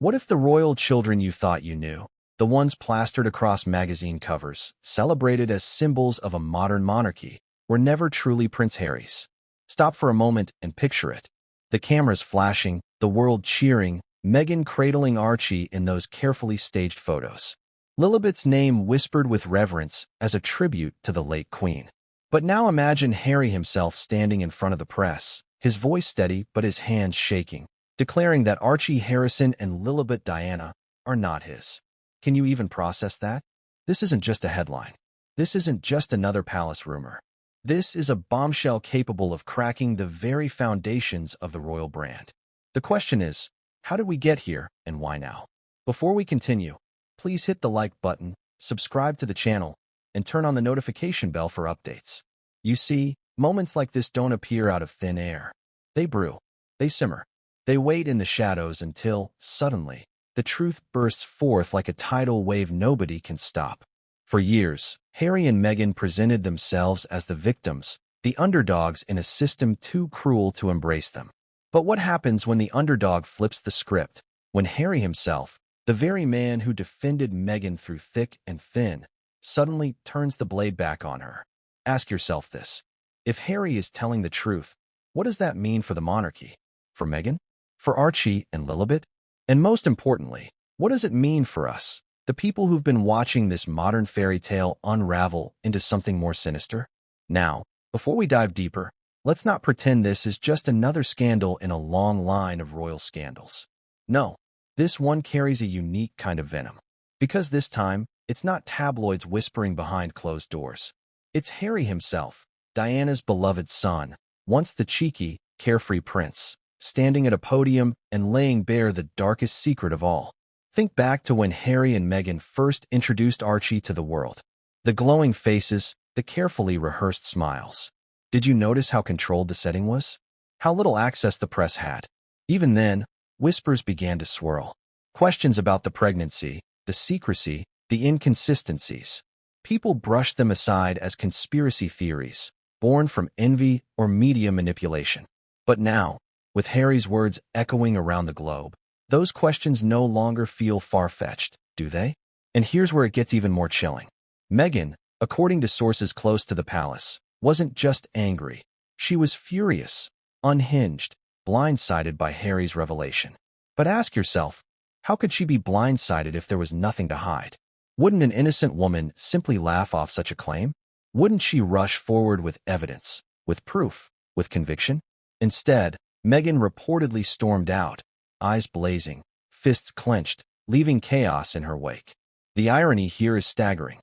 What if the royal children you thought you knew, the ones plastered across magazine covers, celebrated as symbols of a modern monarchy, were never truly Prince Harry's? Stop for a moment and picture it. The cameras flashing, the world cheering, Meghan cradling Archie in those carefully staged photos. Lilibet's name whispered with reverence as a tribute to the late queen. But now imagine Harry himself standing in front of the press, his voice steady but his hands shaking, declaring that Archie Harrison and Lilibet Diana are not his. Can you even process that? This isn't just a headline. This isn't just another palace rumor. This is a bombshell capable of cracking the very foundations of the royal brand. The question is, how did we get here and why now? Before we continue, please hit the like button, subscribe to the channel, and turn on the notification bell for updates. You see, moments like this don't appear out of thin air. They brew, they simmer, they wait in the shadows until, suddenly, the truth bursts forth like a tidal wave nobody can stop. For years, Harry and Meghan presented themselves as the victims, the underdogs in a system too cruel to embrace them. But what happens when the underdog flips the script? When Harry himself, the very man who defended Meghan through thick and thin, suddenly turns the blade back on her? Ask yourself this. If Harry is telling the truth, what does that mean for the monarchy? For Meghan? For Archie and Lilibet? And most importantly, what does it mean for us, the people who've been watching this modern fairy tale unravel into something more sinister? Now, before we dive deeper, let's not pretend this is just another scandal in a long line of royal scandals. No, this one carries a unique kind of venom. Because this time, it's not tabloids whispering behind closed doors. It's Harry himself, Diana's beloved son, once the cheeky, carefree prince, standing at a podium and laying bare the darkest secret of all. Think back to when Harry and Meghan first introduced Archie to the world. The glowing faces, the carefully rehearsed smiles. Did you notice how controlled the setting was? How little access the press had? Even then, whispers began to swirl. Questions about the pregnancy, the secrecy, the inconsistencies. People brushed them aside as conspiracy theories, born from envy or media manipulation. But now, with Harry's words echoing around the globe, those questions no longer feel far-fetched, do they? And here's where it gets even more chilling. Meghan, according to sources close to the palace, wasn't just angry. She was furious, unhinged, blindsided by Harry's revelation. But ask yourself, how could she be blindsided if there was nothing to hide? Wouldn't an innocent woman simply laugh off such a claim? Wouldn't she rush forward with evidence, with proof, with conviction? Instead, Meghan reportedly stormed out, eyes blazing, fists clenched, leaving chaos in her wake. The irony here is staggering.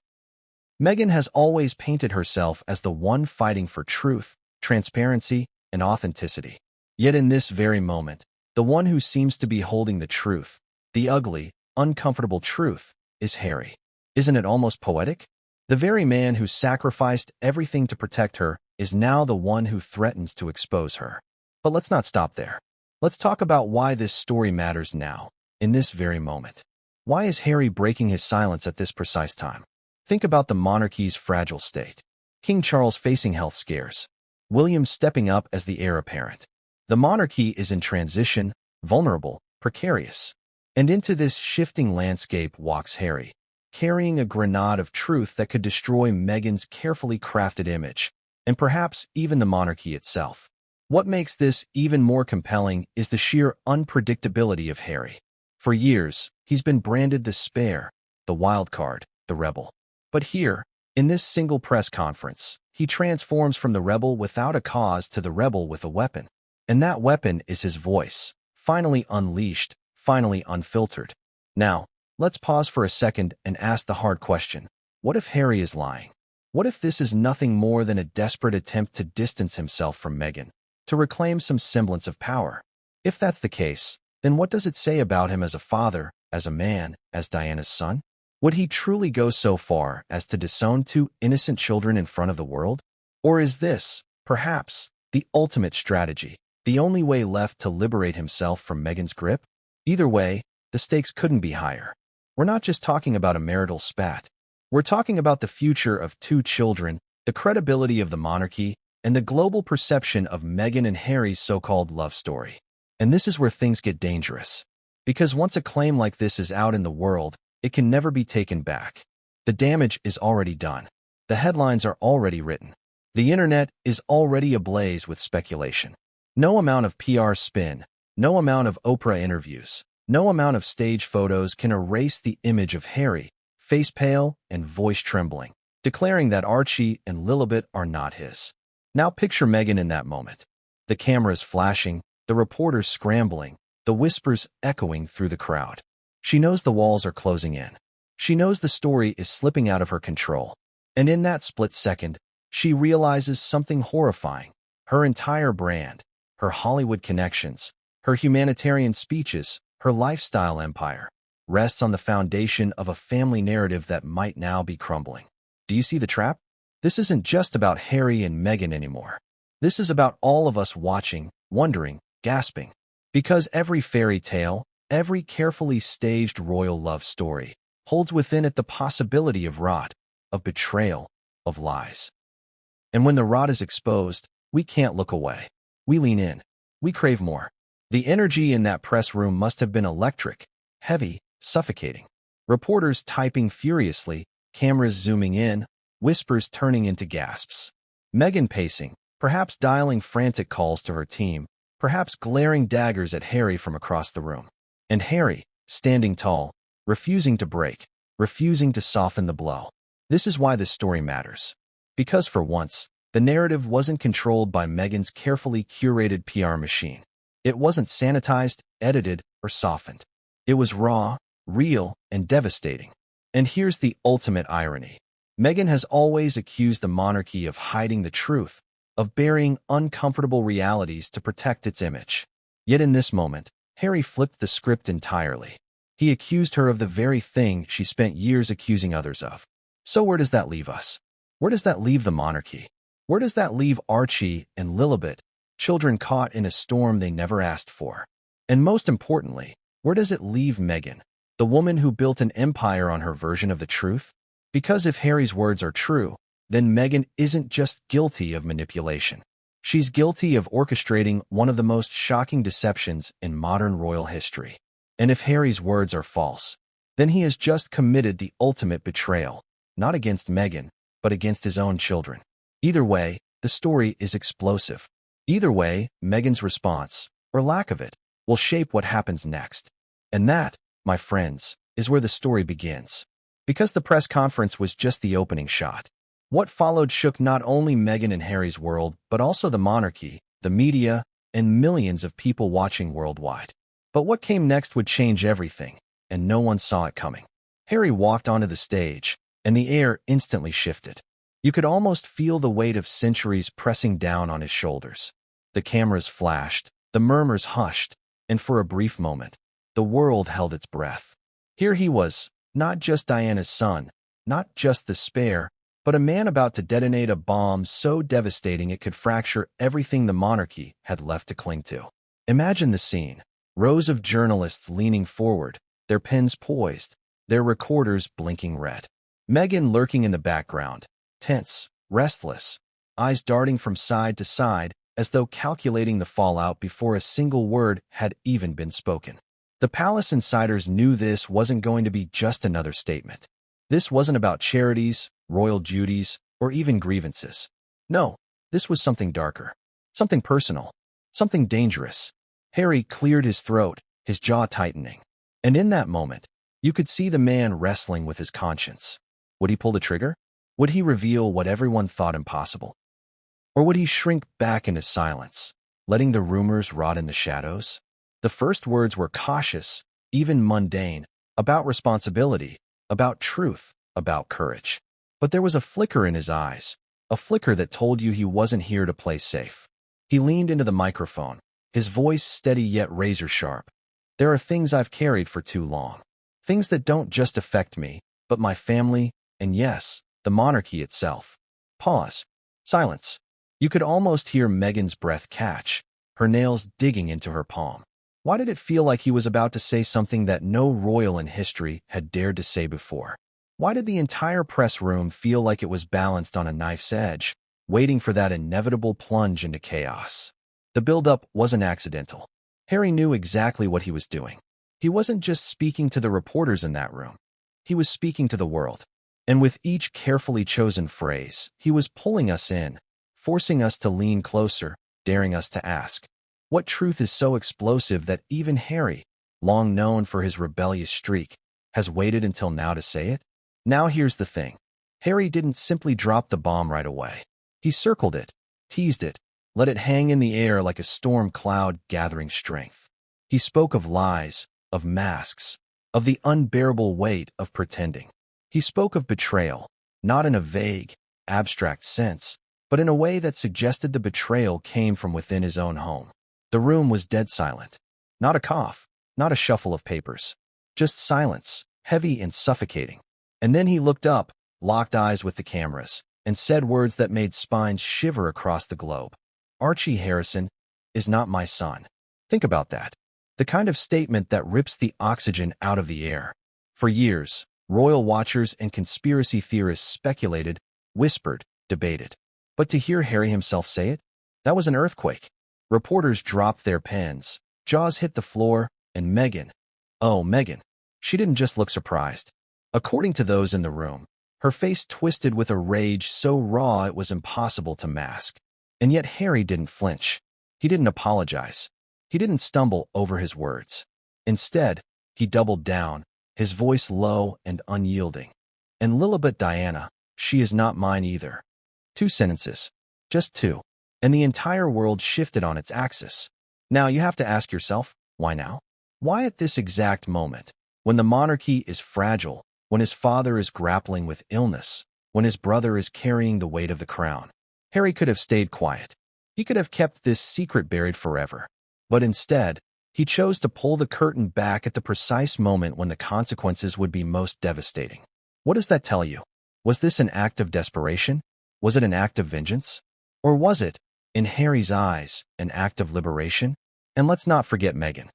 Meghan has always painted herself as the one fighting for truth, transparency, and authenticity. Yet in this very moment, the one who seems to be holding the truth, the ugly, uncomfortable truth, is Harry. Isn't it almost poetic? The very man who sacrificed everything to protect her is now the one who threatens to expose her. But let's not stop there. Let's talk about why this story matters now, in this very moment. Why is Harry breaking his silence at this precise time? Think about the monarchy's fragile state. King Charles facing health scares. William stepping up as the heir apparent. The monarchy is in transition, vulnerable, precarious. And into this shifting landscape walks Harry, carrying a grenade of truth that could destroy Meghan's carefully crafted image, and perhaps even the monarchy itself. What makes this even more compelling is the sheer unpredictability of Harry. For years, he's been branded the spare, the wild card, the rebel. But here, in this single press conference, he transforms from the rebel without a cause to the rebel with a weapon. And that weapon is his voice, finally unleashed, finally unfiltered. Now, let's pause for a second and ask the hard question. What if Harry is lying? What if this is nothing more than a desperate attempt to distance himself from Meghan, to reclaim some semblance of power? If that's the case, then what does it say about him as a father, as a man, as Diana's son? Would he truly go so far as to disown two innocent children in front of the world? Or is this, perhaps, the ultimate strategy, the only way left to liberate himself from Meghan's grip? Either way, the stakes couldn't be higher. We're not just talking about a marital spat. We're talking about the future of two children, the credibility of the monarchy, and the global perception of Meghan and Harry's so-called love story. And this is where things get dangerous. Because once a claim like this is out in the world, it can never be taken back. The damage is already done. The headlines are already written. The internet is already ablaze with speculation. No amount of PR spin, no amount of Oprah interviews, no amount of stage photos can erase the image of Harry, face pale and voice trembling, declaring that Archie and Lilibet are not his. Now picture Meghan in that moment. The cameras flashing, the reporters scrambling, the whispers echoing through the crowd. She knows the walls are closing in. She knows the story is slipping out of her control. And in that split second, she realizes something horrifying. Her entire brand, her Hollywood connections, her humanitarian speeches, her lifestyle empire, rests on the foundation of a family narrative that might now be crumbling. Do you see the trap? This isn't just about Harry and Meghan anymore. This is about all of us watching, wondering, gasping. Because every fairy tale, every carefully staged royal love story, holds within it the possibility of rot, of betrayal, of lies. And when the rot is exposed, we can't look away. We lean in. We crave more. The energy in that press room must have been electric, heavy, suffocating. Reporters typing furiously, cameras zooming in, whispers turning into gasps. Meghan pacing, perhaps dialing frantic calls to her team, perhaps glaring daggers at Harry from across the room. And Harry, standing tall, refusing to break, refusing to soften the blow. This is why this story matters. Because for once, the narrative wasn't controlled by Meghan's carefully curated PR machine. It wasn't sanitized, edited, or softened. It was raw, real, and devastating. And here's the ultimate irony. Meghan has always accused the monarchy of hiding the truth, of burying uncomfortable realities to protect its image. Yet in this moment, Harry flipped the script entirely. He accused her of the very thing she spent years accusing others of. So where does that leave us? Where does that leave the monarchy? Where does that leave Archie and Lilibet, children caught in a storm they never asked for? And most importantly, where does it leave Meghan, the woman who built an empire on her version of the truth? Because if Harry's words are true, then Meghan isn't just guilty of manipulation. She's guilty of orchestrating one of the most shocking deceptions in modern royal history. And if Harry's words are false, then he has just committed the ultimate betrayal, not against Meghan, but against his own children. Either way, the story is explosive. Either way, Meghan's response, or lack of it, will shape what happens next. And that, my friends, is where the story begins. Because the press conference was just the opening shot. What followed shook not only Meghan and Harry's world, but also the monarchy, the media, and millions of people watching worldwide. But what came next would change everything, and no one saw it coming. Harry walked onto the stage, and the air instantly shifted. You could almost feel the weight of centuries pressing down on his shoulders. The cameras flashed, the murmurs hushed, and for a brief moment, the world held its breath. Here he was, not just Diana's son, not just the spare, but a man about to detonate a bomb so devastating it could fracture everything the monarchy had left to cling to. Imagine the scene. Rows of journalists leaning forward, their pens poised, their recorders blinking red. Meghan lurking in the background, tense, restless, eyes darting from side to side as though calculating the fallout before a single word had even been spoken. The palace insiders knew this wasn't going to be just another statement. This wasn't about charities, royal duties, or even grievances. No, this was something darker, something personal, something dangerous. Harry cleared his throat, his jaw tightening. And in that moment, you could see the man wrestling with his conscience. Would he pull the trigger? Would he reveal what everyone thought impossible? Or would he shrink back into silence, letting the rumors rot in the shadows? The first words were cautious, even mundane, about responsibility, about truth, about courage. But there was a flicker in his eyes, a flicker that told you he wasn't here to play safe. He leaned into the microphone, his voice steady yet razor-sharp. There are things I've carried for too long. Things that don't just affect me, but my family, and yes, the monarchy itself. Pause. Silence. You could almost hear Meghan's breath catch, her nails digging into her palm. Why did it feel like he was about to say something that no royal in history had dared to say before? Why did the entire press room feel like it was balanced on a knife's edge, waiting for that inevitable plunge into chaos? The build-up wasn't accidental. Harry knew exactly what he was doing. He wasn't just speaking to the reporters in that room. He was speaking to the world. And with each carefully chosen phrase, he was pulling us in, forcing us to lean closer, daring us to ask, what truth is so explosive that even Harry, long known for his rebellious streak, has waited until now to say it? Now here's the thing. Harry didn't simply drop the bomb right away. He circled it, teased it, let it hang in the air like a storm cloud gathering strength. He spoke of lies, of masks, of the unbearable weight of pretending. He spoke of betrayal, not in a vague, abstract sense, but in a way that suggested the betrayal came from within his own home. The room was dead silent. Not a cough, not a shuffle of papers. Just silence, heavy and suffocating. And then he looked up, locked eyes with the cameras, and said words that made spines shiver across the globe. Archie Harrison is not my son. Think about that. The kind of statement that rips the oxygen out of the air. For years, royal watchers and conspiracy theorists speculated, whispered, debated. But to hear Harry himself say it, that was an earthquake. Reporters dropped their pens, jaws hit the floor, and Meghan, she didn't just look surprised. According to those in the room, her face twisted with a rage so raw it was impossible to mask. And yet Harry didn't flinch. He didn't apologize. He didn't stumble over his words. Instead, he doubled down, his voice low and unyielding. And Lilibet Diana, she is not mine either. 2 sentences. Just 2. And the entire world shifted on its axis. Now you have to ask yourself, why now? Why at this exact moment, when the monarchy is fragile, when his father is grappling with illness, when his brother is carrying the weight of the crown? Harry could have stayed quiet. He could have kept this secret buried forever. But instead, he chose to pull the curtain back at the precise moment when the consequences would be most devastating. What does that tell you? Was this an act of desperation? Was it an act of vengeance? Or was it, in Harry's eyes, an act of liberation? And let's not forget Meghan.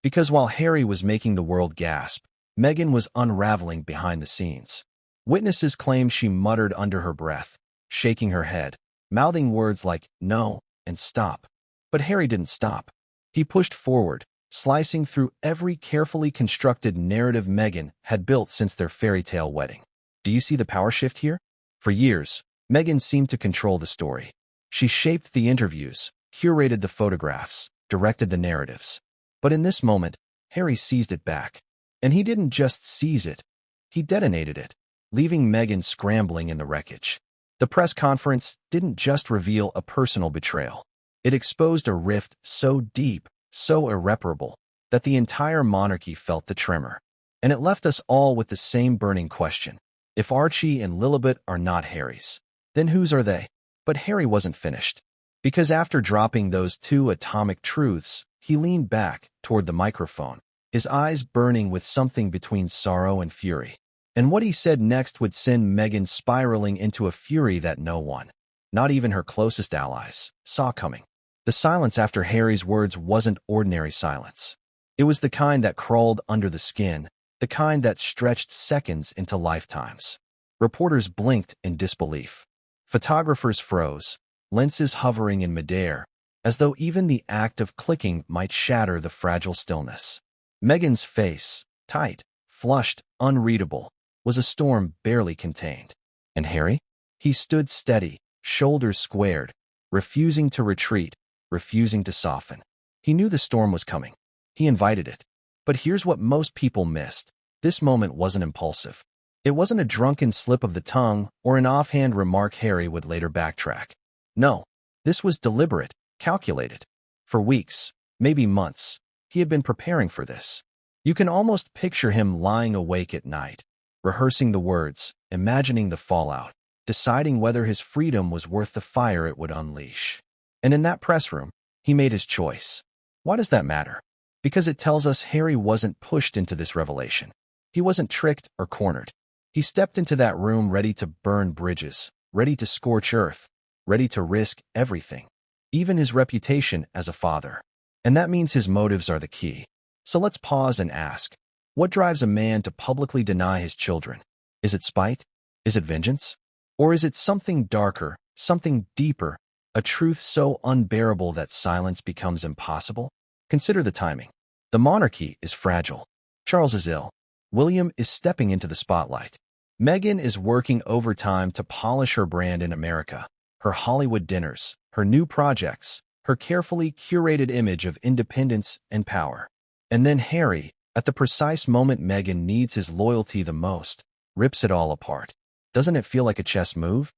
Because while Harry was making the world gasp, Meghan was unraveling behind the scenes. Witnesses claimed she muttered under her breath, shaking her head, mouthing words like no and stop. But Harry didn't stop. He pushed forward, slicing through every carefully constructed narrative Meghan had built since their fairy tale wedding. Do you see the power shift here? For years, Meghan seemed to control the story. She shaped the interviews, curated the photographs, directed the narratives. But in this moment, Harry seized it back. And he didn't just seize it, he detonated it, leaving Meghan scrambling in the wreckage. The press conference didn't just reveal a personal betrayal. It exposed a rift so deep, so irreparable, that the entire monarchy felt the tremor. And it left us all with the same burning question. If Archie and Lilibet are not Harry's, then whose are they? But Harry wasn't finished. Because after dropping those 2 atomic truths, he leaned back toward the microphone, his eyes burning with something between sorrow and fury. And what he said next would send Meghan spiraling into a fury that no one, not even her closest allies, saw coming. The silence after Harry's words wasn't ordinary silence. It was the kind that crawled under the skin, the kind that stretched seconds into lifetimes. Reporters blinked in disbelief. Photographers froze, lenses hovering in midair, as though even the act of clicking might shatter the fragile stillness. Meghan's face, tight, flushed, unreadable, was a storm barely contained. And Harry? He stood steady, shoulders squared, refusing to retreat, refusing to soften. He knew the storm was coming. He invited it. But here's what most people missed. This moment wasn't impulsive. It wasn't a drunken slip of the tongue or an offhand remark Harry would later backtrack. No, this was deliberate, calculated. For weeks, maybe months, he had been preparing for this. You can almost picture him lying awake at night, rehearsing the words, imagining the fallout, deciding whether his freedom was worth the fire it would unleash. And in that press room, he made his choice. Why does that matter? Because it tells us Harry wasn't pushed into this revelation. He wasn't tricked or cornered. He stepped into that room ready to burn bridges, ready to scorch earth, ready to risk everything, even his reputation as a father. And that means his motives are the key. So let's pause and ask, what drives a man to publicly deny his children? Is it spite? Is it vengeance? Or is it something darker, something deeper, a truth so unbearable that silence becomes impossible? Consider the timing. The monarchy is fragile. Charles is ill. William is stepping into the spotlight. Meghan is working overtime to polish her brand in America, her Hollywood dinners, her new projects, her carefully curated image of independence and power. And then Harry, at the precise moment Meghan needs his loyalty the most, rips it all apart. Doesn't it feel like a chess move?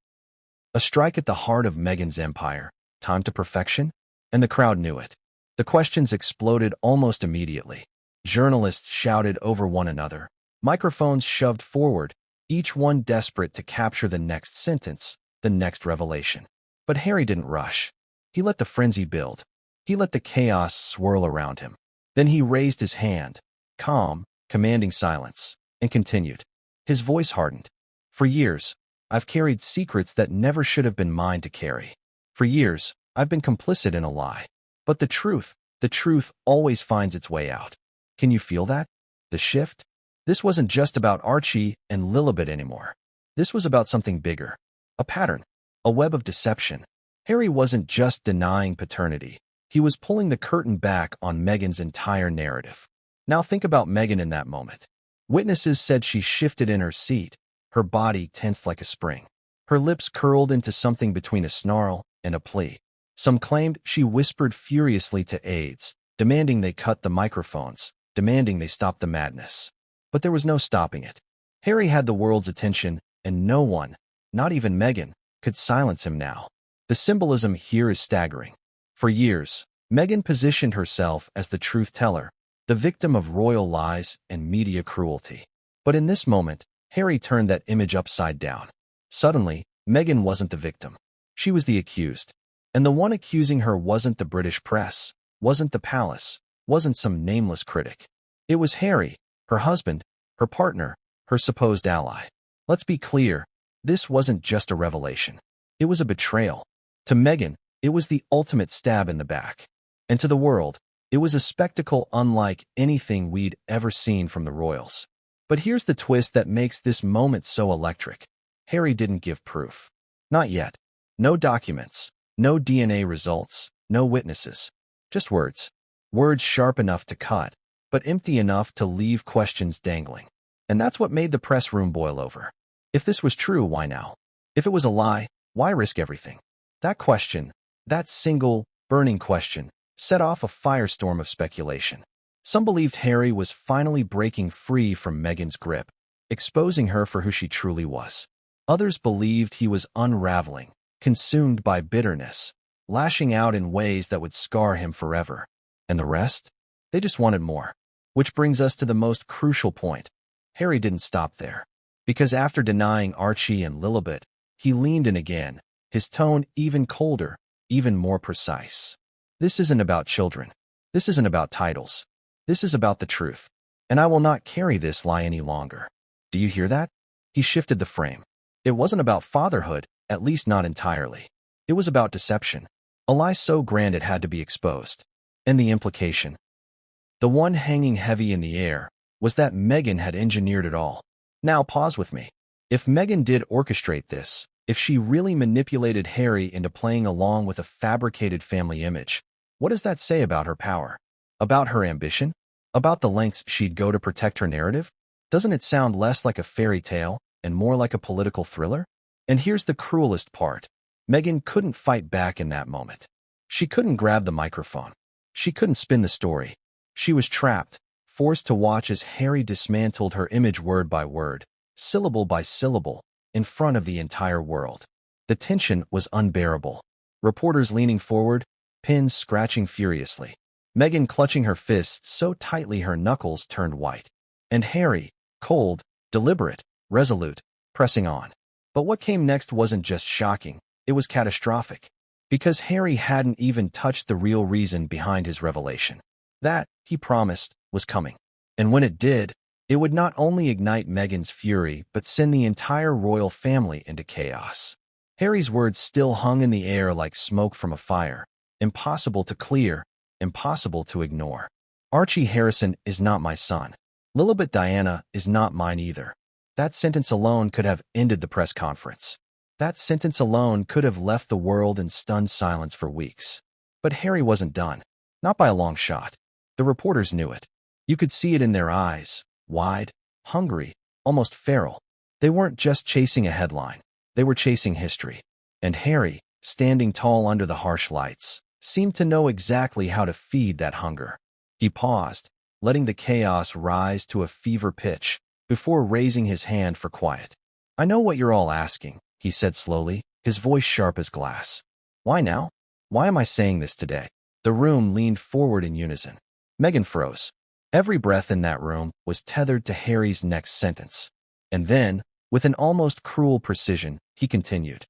A strike at the heart of Meghan's empire, timed to perfection? And the crowd knew it. The questions exploded almost immediately. Journalists shouted over one another. Microphones shoved forward, each one desperate to capture the next sentence, the next revelation. But Harry didn't rush. He let the frenzy build. He let the chaos swirl around him. Then he raised his hand, calm, commanding silence, and continued. His voice hardened. For years, I've carried secrets that never should have been mine to carry. For years, I've been complicit in a lie. But the truth always finds its way out. Can you feel that? The shift? This wasn't just about Archie and Lilibet anymore. This was about something bigger. A pattern. A web of deception. Harry wasn't just denying paternity. He was pulling the curtain back on Meghan's entire narrative. Now think about Meghan in that moment. Witnesses said she shifted in her seat, her body tensed like a spring. Her lips curled into something between a snarl and a plea. Some claimed she whispered furiously to aides, demanding they cut the microphones, demanding they stop the madness. But there was no stopping it. Harry had the world's attention, and no one, not even Meghan, could silence him now. The symbolism here is staggering. For years, Meghan positioned herself as the truth teller, the victim of royal lies and media cruelty. But in this moment, Harry turned that image upside down. Suddenly, Meghan wasn't the victim. She was the accused. And the one accusing her wasn't the British press, wasn't the palace, wasn't some nameless critic. It was Harry, her husband, her partner, her supposed ally. Let's be clear, this wasn't just a revelation. It was a betrayal. To Meghan, it was the ultimate stab in the back. And to the world, it was a spectacle unlike anything we'd ever seen from the royals. But here's the twist that makes this moment so electric. Harry didn't give proof. Not yet. No documents, no DNA results, no witnesses. Just words. Words sharp enough to cut, but empty enough to leave questions dangling. And that's what made the press room boil over. If this was true, why now? If it was a lie, why risk everything? That question, that single, burning question, set off a firestorm of speculation. Some believed Harry was finally breaking free from Meghan's grip, exposing her for who she truly was. Others believed he was unraveling, consumed by bitterness, lashing out in ways that would scar him forever. And the rest? They just wanted more. Which brings us to the most crucial point. Harry didn't stop there. Because after denying Archie and Lilibet, he leaned in again, his tone even colder, even more precise. This isn't about children. This isn't about titles. This is about the truth. And I will not carry this lie any longer. Do you hear that? He shifted the frame. It wasn't about fatherhood, at least not entirely. It was about deception. A lie so grand it had to be exposed. And the implication, the one hanging heavy in the air, was that Meghan had engineered it all. Now pause with me. If Meghan did orchestrate this, if she really manipulated Harry into playing along with a fabricated family image, what does that say about her power? About her ambition? About the lengths she'd go to protect her narrative? Doesn't it sound less like a fairy tale and more like a political thriller? And here's the cruelest part. Meghan couldn't fight back in that moment. She couldn't grab the microphone. She couldn't spin the story. She was trapped, forced to watch as Harry dismantled her image word by word, syllable by syllable, in front of the entire world. The tension was unbearable. Reporters leaning forward, pins scratching furiously. Meghan clutching her fists so tightly her knuckles turned white. And Harry, cold, deliberate, resolute, pressing on. But what came next wasn't just shocking, it was catastrophic. Because Harry hadn't even touched the real reason behind his revelation. That, he promised, was coming. And when it did, it would not only ignite Meghan's fury, but send the entire royal family into chaos. Harry's words still hung in the air like smoke from a fire. Impossible to clear, impossible to ignore. Archie Harrison is not my son. Lilibet Diana is not mine either. That sentence alone could have ended the press conference. That sentence alone could have left the world in stunned silence for weeks. But Harry wasn't done. Not by a long shot. The reporters knew it. You could see it in their eyes, wide, hungry, almost feral. They weren't just chasing a headline. They were chasing history. And Harry, standing tall under the harsh lights, seemed to know exactly how to feed that hunger. He paused, letting the chaos rise to a fever pitch before raising his hand for quiet. "I know what you're all asking," he said slowly, his voice sharp as glass. "Why now? Why am I saying this today?" The room leaned forward in unison. Meghan froze. Every breath in that room was tethered to Harry's next sentence. And then, with an almost cruel precision, he continued.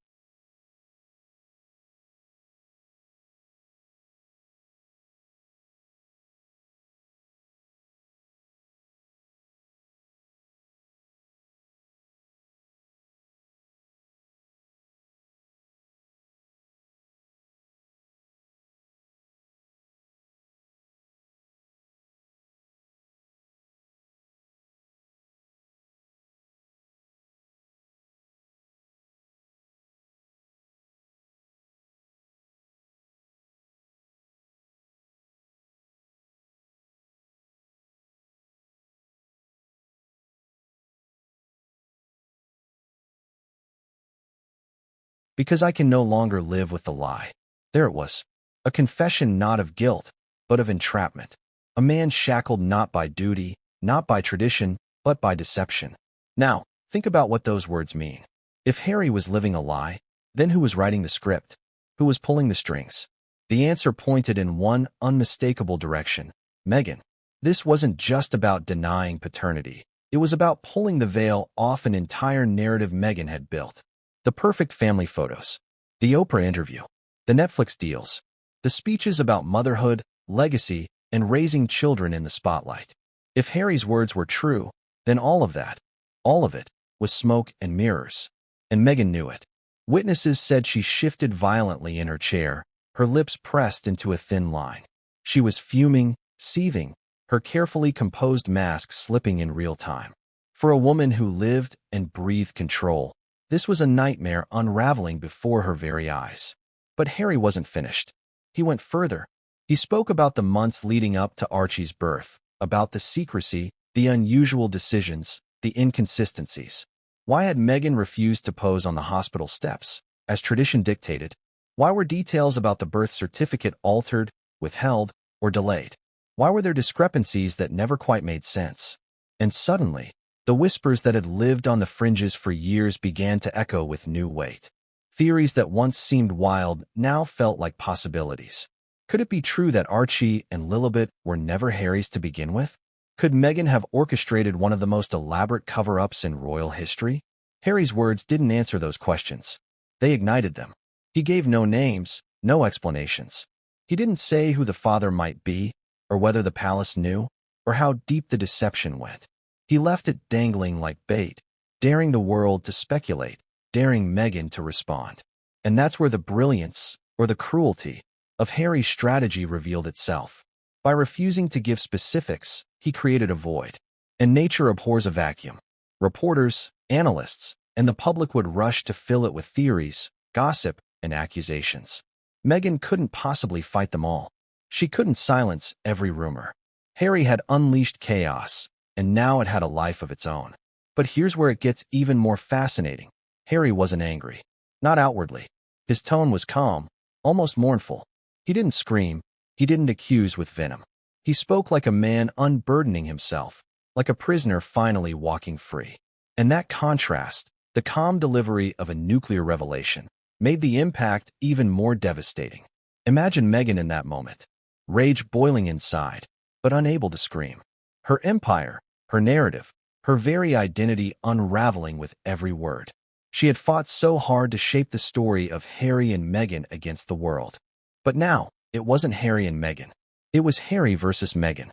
"Because I can no longer live with the lie." There it was. A confession not of guilt, but of entrapment. A man shackled not by duty, not by tradition, but by deception. Now, think about what those words mean. If Harry was living a lie, then who was writing the script? Who was pulling the strings? The answer pointed in one unmistakable direction: Meghan. This wasn't just about denying paternity. It was about pulling the veil off an entire narrative Meghan had built. The perfect family photos, the Oprah interview, the Netflix deals, the speeches about motherhood, legacy, and raising children in the spotlight. If Harry's words were true, then all of that, all of it, was smoke and mirrors. And Meghan knew it. Witnesses said she shifted violently in her chair, her lips pressed into a thin line. She was fuming, seething, her carefully composed mask slipping in real time. For a woman who lived and breathed control, this was a nightmare unraveling before her very eyes. But Harry wasn't finished. He went further. He spoke about the months leading up to Archie's birth, about the secrecy, the unusual decisions, the inconsistencies. Why had Meghan refused to pose on the hospital steps, as tradition dictated? Why were details about the birth certificate altered, withheld, or delayed? Why were there discrepancies that never quite made sense? And suddenly, the whispers that had lived on the fringes for years began to echo with new weight. Theories that once seemed wild now felt like possibilities. Could it be true that Archie and Lilibet were never Harry's to begin with? Could Meghan have orchestrated one of the most elaborate cover-ups in royal history? Harry's words didn't answer those questions. They ignited them. He gave no names, no explanations. He didn't say who the father might be, or whether the palace knew, or how deep the deception went. He left it dangling like bait, daring the world to speculate, daring Meghan to respond. And that's where the brilliance, or the cruelty, of Harry's strategy revealed itself. By refusing to give specifics, he created a void. And nature abhors a vacuum. Reporters, analysts, and the public would rush to fill it with theories, gossip, and accusations. Meghan couldn't possibly fight them all. She couldn't silence every rumor. Harry had unleashed chaos, and now it had a life of its own. But here's where it gets even more fascinating. Harry wasn't angry. Not outwardly. His tone was calm, almost mournful. He didn't scream. He didn't accuse with venom. He spoke like a man unburdening himself, like a prisoner finally walking free. And that contrast, the calm delivery of a nuclear revelation, made the impact even more devastating. Imagine Meghan in that moment, rage boiling inside, but unable to scream. Her empire, her narrative, her very identity unraveling with every word. She had fought so hard to shape the story of Harry and Meghan against the world. But now, it wasn't Harry and Meghan. It was Harry versus Meghan.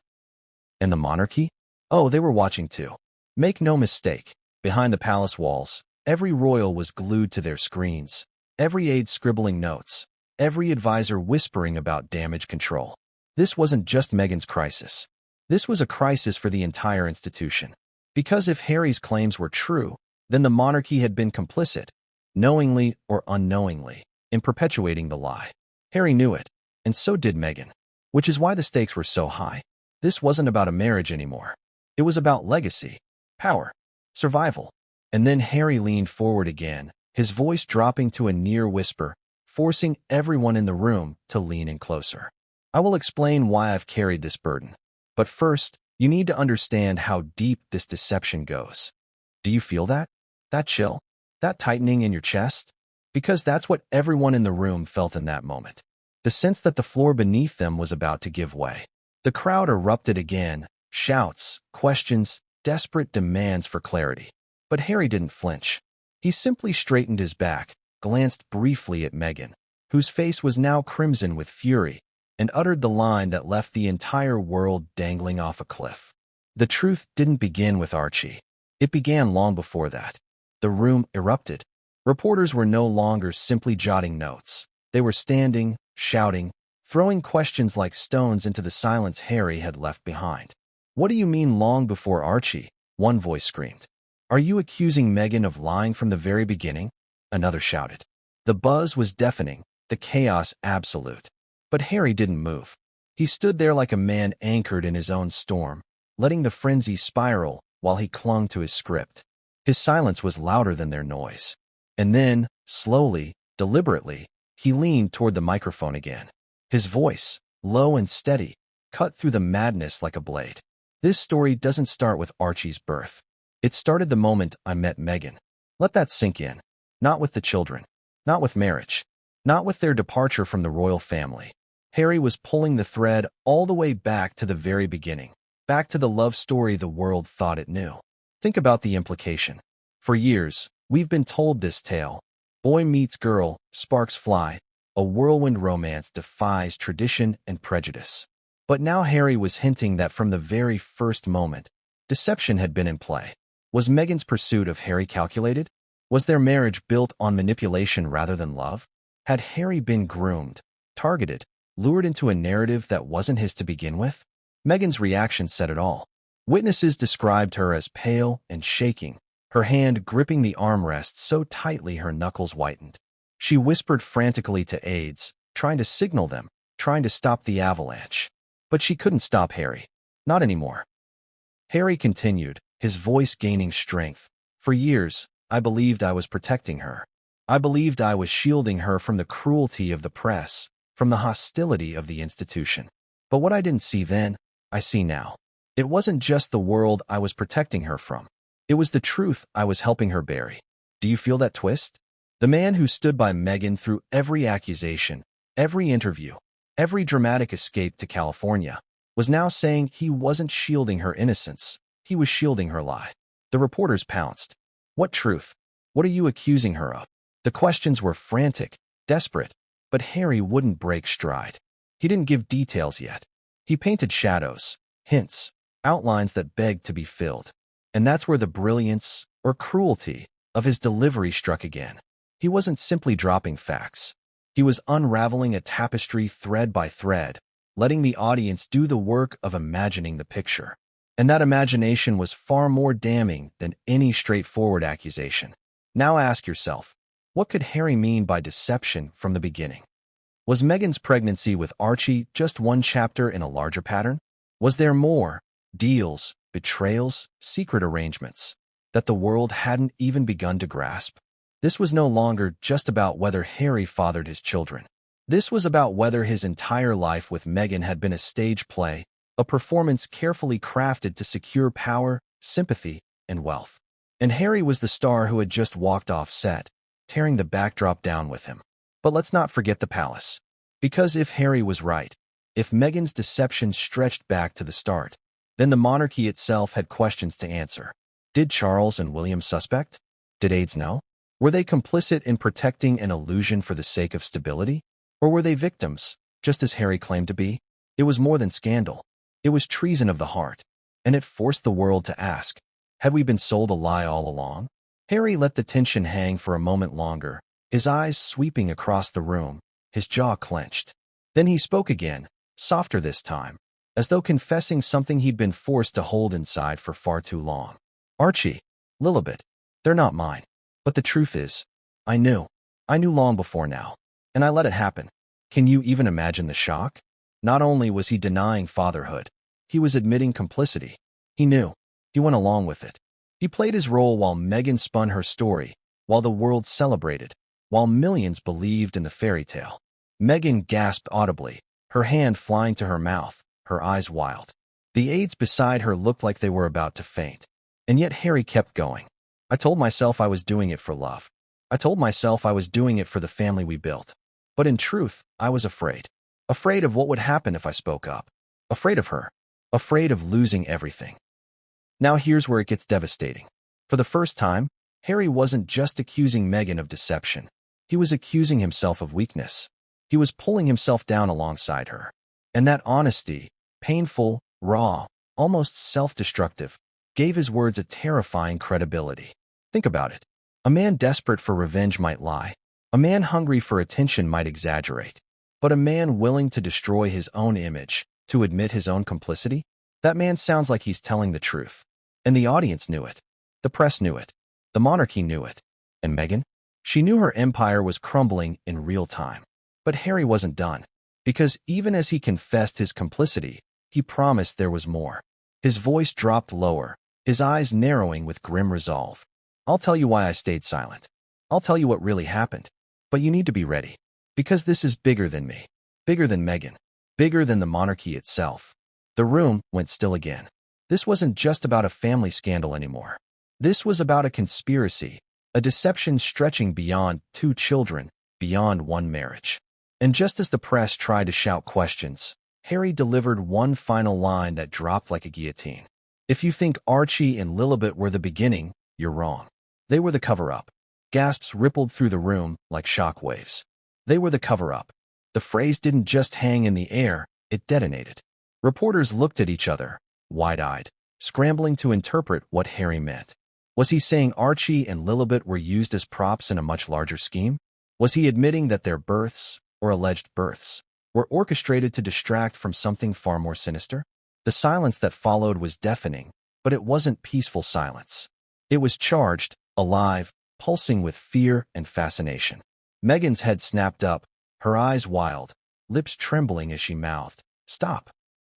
And the monarchy? Oh, they were watching too. Make no mistake, behind the palace walls, every royal was glued to their screens, every aide scribbling notes, every advisor whispering about damage control. This wasn't just Meghan's crisis. This was a crisis for the entire institution. Because if Harry's claims were true, then the monarchy had been complicit, knowingly or unknowingly, in perpetuating the lie. Harry knew it, and so did Meghan, which is why the stakes were so high. This wasn't about a marriage anymore. It was about legacy, power, survival. And then Harry leaned forward again, his voice dropping to a near whisper, forcing everyone in the room to lean in closer. I will explain why I've carried this burden. But first, you need to understand how deep this deception goes. Do you feel that? That chill? That tightening in your chest? Because that's what everyone in the room felt in that moment. The sense that the floor beneath them was about to give way. The crowd erupted again, shouts, questions, desperate demands for clarity. But Harry didn't flinch. He simply straightened his back, glanced briefly at Meghan, whose face was now crimson with fury, and uttered the line that left the entire world dangling off a cliff. The truth didn't begin with Archie. It began long before that. The room erupted. Reporters were no longer simply jotting notes. They were standing, shouting, throwing questions like stones into the silence Harry had left behind. "What do you mean long before Archie?" one voice screamed. "Are you accusing Meghan of lying from the very beginning?" another shouted. The buzz was deafening, the chaos absolute. But Harry didn't move. He stood there like a man anchored in his own storm, letting the frenzy spiral while he clung to his script. His silence was louder than their noise. And then, slowly, deliberately, he leaned toward the microphone again. His voice, low and steady, cut through the madness like a blade. "This story doesn't start with Archie's birth. It started the moment I met Meghan. Let that sink in. Not with the children. Not with marriage. Not with their departure from the royal family." Harry was pulling the thread all the way back to the very beginning, back to the love story the world thought it knew. Think about the implication. For years, we've been told this tale. Boy meets girl, sparks fly, a whirlwind romance defies tradition and prejudice. But now Harry was hinting that from the very first moment, deception had been in play. Was Meghan's pursuit of Harry calculated? Was their marriage built on manipulation rather than love? Had Harry been groomed, targeted, lured into a narrative that wasn't his to begin with? Meghan's reaction said it all. Witnesses described her as pale and shaking, her hand gripping the armrest so tightly her knuckles whitened. She whispered frantically to aides, trying to signal them, trying to stop the avalanche. But she couldn't stop Harry. Not anymore. Harry continued, his voice gaining strength. "For years, I believed I was protecting her. I believed I was shielding her from the cruelty of the press, from the hostility of the institution. But what I didn't see then, I see now. It wasn't just the world I was protecting her from. It was the truth I was helping her bury." Do you feel that twist? The man who stood by Meghan through every accusation, every interview, every dramatic escape to California, was now saying he wasn't shielding her innocence, he was shielding her lie. The reporters pounced. "What truth? What are you accusing her of?" The questions were frantic, desperate, but Harry wouldn't break stride. He didn't give details yet. He painted shadows, hints, outlines that begged to be filled. And that's where the brilliance, or cruelty, of his delivery struck again. He wasn't simply dropping facts. He was unraveling a tapestry thread by thread, letting the audience do the work of imagining the picture. And that imagination was far more damning than any straightforward accusation. Now ask yourself, what could Harry mean by deception from the beginning? Was Meghan's pregnancy with Archie just one chapter in a larger pattern? Was there more? Deals, betrayals, secret arrangements that the world hadn't even begun to grasp? This was no longer just about whether Harry fathered his children. This was about whether his entire life with Meghan had been a stage play, a performance carefully crafted to secure power, sympathy, and wealth. And Harry was the star who had just walked off set, tearing the backdrop down with him. But let's not forget the palace. Because if Harry was right, if Meghan's deception stretched back to the start, then the monarchy itself had questions to answer. Did Charles and William suspect? Did aides know? Were they complicit in protecting an illusion for the sake of stability? Or were they victims, just as Harry claimed to be? It was more than scandal. It was treason of the heart. And it forced the world to ask, had we been sold a lie all along? Harry let the tension hang for a moment longer, his eyes sweeping across the room, his jaw clenched. Then he spoke again, softer this time, as though confessing something he'd been forced to hold inside for far too long. "Archie, Lilibet, they're not mine. But the truth is, I knew. I knew long before now. And I let it happen. Can you even imagine the shock? Not only was he denying fatherhood, He was admitting complicity. He knew. He went along with it. He played his role while Meghan spun her story, while the world celebrated, while millions believed in the fairy tale. Meghan gasped audibly, her hand flying to her mouth, her eyes wild. The aides beside her looked like they were about to faint. And yet Harry kept going. I told myself I was doing it for love. I told myself I was doing it for the family we built. But in truth, I was afraid. Afraid of what would happen if I spoke up. Afraid of her. Afraid of losing everything. Now here's where it gets devastating. For the first time, Harry wasn't just accusing Meghan of deception. He was accusing himself of weakness. He was pulling himself down alongside her. And that honesty, painful, raw, almost self-destructive, gave his words a terrifying credibility. Think about it. A man desperate for revenge might lie. A man hungry for attention might exaggerate. But a man willing to destroy his own image, to admit his own complicity? That man sounds like he's telling the truth. And the audience knew it. The press knew it. The monarchy knew it. And Meghan? She knew her empire was crumbling in real time. But Harry wasn't done. Because even as he confessed his complicity, he promised there was more. His voice dropped lower, his eyes narrowing with grim resolve. I'll tell you why I stayed silent. I'll tell you what really happened. But you need to be ready. Because this is bigger than me. Bigger than Meghan. Bigger than the monarchy itself. The room went still again. This wasn't just about a family scandal anymore. This was about a conspiracy, a deception stretching beyond 2 children, beyond 1 marriage. And just as the press tried to shout questions, Harry delivered one final line that dropped like a guillotine. If you think Archie and Lilibet were the beginning, you're wrong. They were the cover-up. Gasps rippled through the room like shock waves. They were the cover-up. The phrase didn't just hang in the air, it detonated. Reporters looked at each other, wide-eyed, scrambling to interpret what Harry meant. Was he saying Archie and Lilibet were used as props in a much larger scheme? Was he admitting that their births, or alleged births, were orchestrated to distract from something far more sinister? The silence that followed was deafening, but it wasn't peaceful silence. It was charged, alive, pulsing with fear and fascination. Meghan's head snapped up, her eyes wild, lips trembling as she mouthed, "Stop."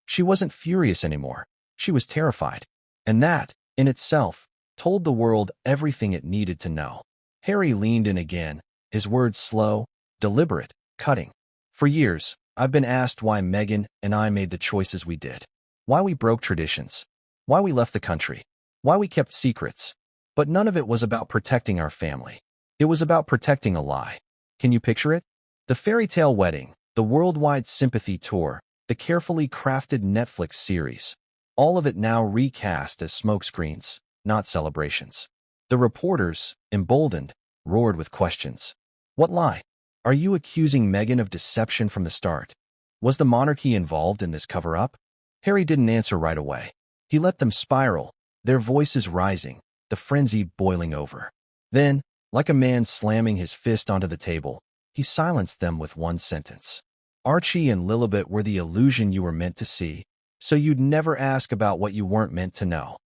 She wasn't furious anymore. She was terrified. And that, in itself, told the world everything it needed to know. Harry leaned in again, his words slow, deliberate, cutting. For years, I've been asked why Meghan and I made the choices we did. Why we broke traditions. Why we left the country. Why we kept secrets. But none of it was about protecting our family. It was about protecting a lie. Can you picture it? The fairy tale wedding, the worldwide sympathy tour, the carefully crafted Netflix series. All of it now recast as smokescreens, not celebrations. The reporters, emboldened, roared with questions. What lie? Are you accusing Meghan of deception from the start? Was the monarchy involved in this cover-up? Harry didn't answer right away. He let them spiral, their voices rising, the frenzy boiling over. Then, like a man slamming his fist onto the table, he silenced them with one sentence. Archie and Lilibet were the illusion you were meant to see, so you'd never ask about what you weren't meant to know.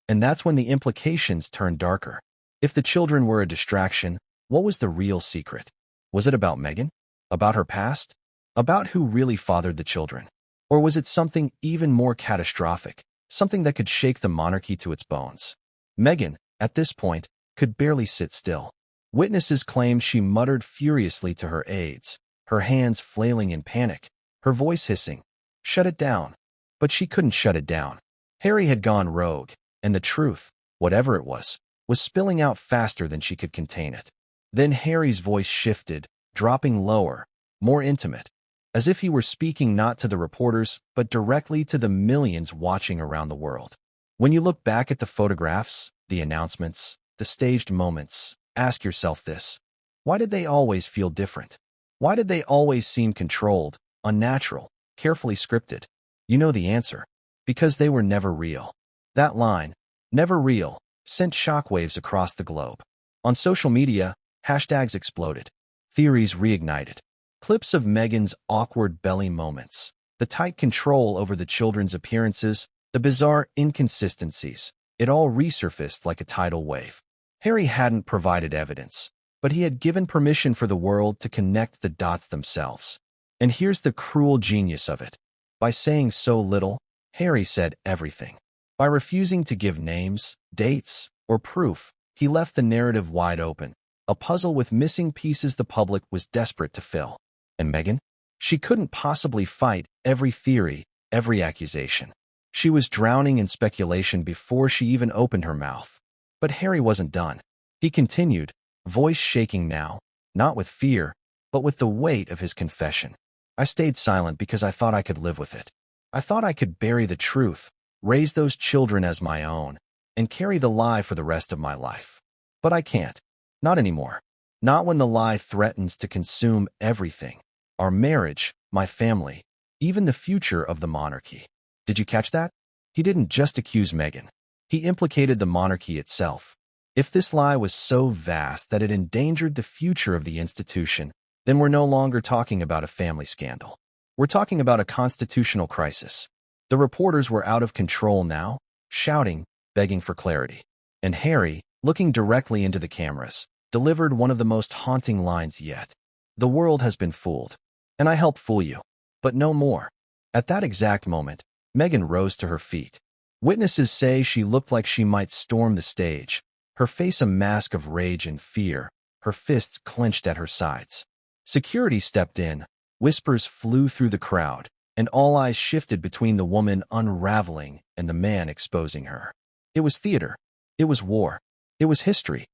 And that's when the implications turned darker. If the children were a distraction, what was the real secret? Was it about Meghan? About her past? About who really fathered the children? Or was it something even more catastrophic, something that could shake the monarchy to its bones? Meghan, at this point, could barely sit still. Witnesses claimed she muttered furiously to her aides, her hands flailing in panic, her voice hissing, "Shut it down." But she couldn't shut it down. Harry had gone rogue, and the truth, whatever it was spilling out faster than she could contain it. Then Harry's voice shifted, dropping lower, more intimate, as if he were speaking not to the reporters, but directly to the millions watching around the world. When you look back at the photographs, the announcements, the staged moments, ask yourself this. Why did they always feel different? Why did they always seem controlled, unnatural, carefully scripted? You know the answer. Because they were never real. That line, "never real," sent shockwaves across the globe. On social media, hashtags exploded. Theories reignited. Clips of Meghan's awkward belly moments, the tight control over the children's appearances, the bizarre inconsistencies, it all resurfaced like a tidal wave. Harry hadn't provided evidence, but he had given permission for the world to connect the dots themselves. And here's the cruel genius of it. By saying so little, Harry said everything. By refusing to give names, dates, or proof, he left the narrative wide open, a puzzle with missing pieces the public was desperate to fill. And Meghan? She couldn't possibly fight every theory, every accusation. She was drowning in speculation before she even opened her mouth. But Harry wasn't done. He continued, voice shaking now, not with fear, but with the weight of his confession. I stayed silent because I thought I could live with it. I thought I could bury the truth, raise those children as my own, and carry the lie for the rest of my life. But I can't. Not anymore. Not when the lie threatens to consume everything. Our marriage, my family, even the future of the monarchy. Did you catch that? He didn't just accuse Meghan. He implicated the monarchy itself. If this lie was so vast that it endangered the future of the institution, then we're no longer talking about a family scandal. We're talking about a constitutional crisis. The reporters were out of control now, shouting, begging for clarity. And Harry, looking directly into the cameras, delivered one of the most haunting lines yet. The world has been fooled. And I helped fool you. But no more. At that exact moment, Meghan rose to her feet. Witnesses say she looked like she might storm the stage, her face a mask of rage and fear, her fists clenched at her sides. Security stepped in, whispers flew through the crowd, and all eyes shifted between the woman unraveling and the man exposing her. It was theater. It was war. It was history.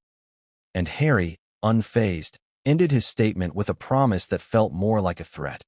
And Harry, unfazed, ended his statement with a promise that felt more like a threat.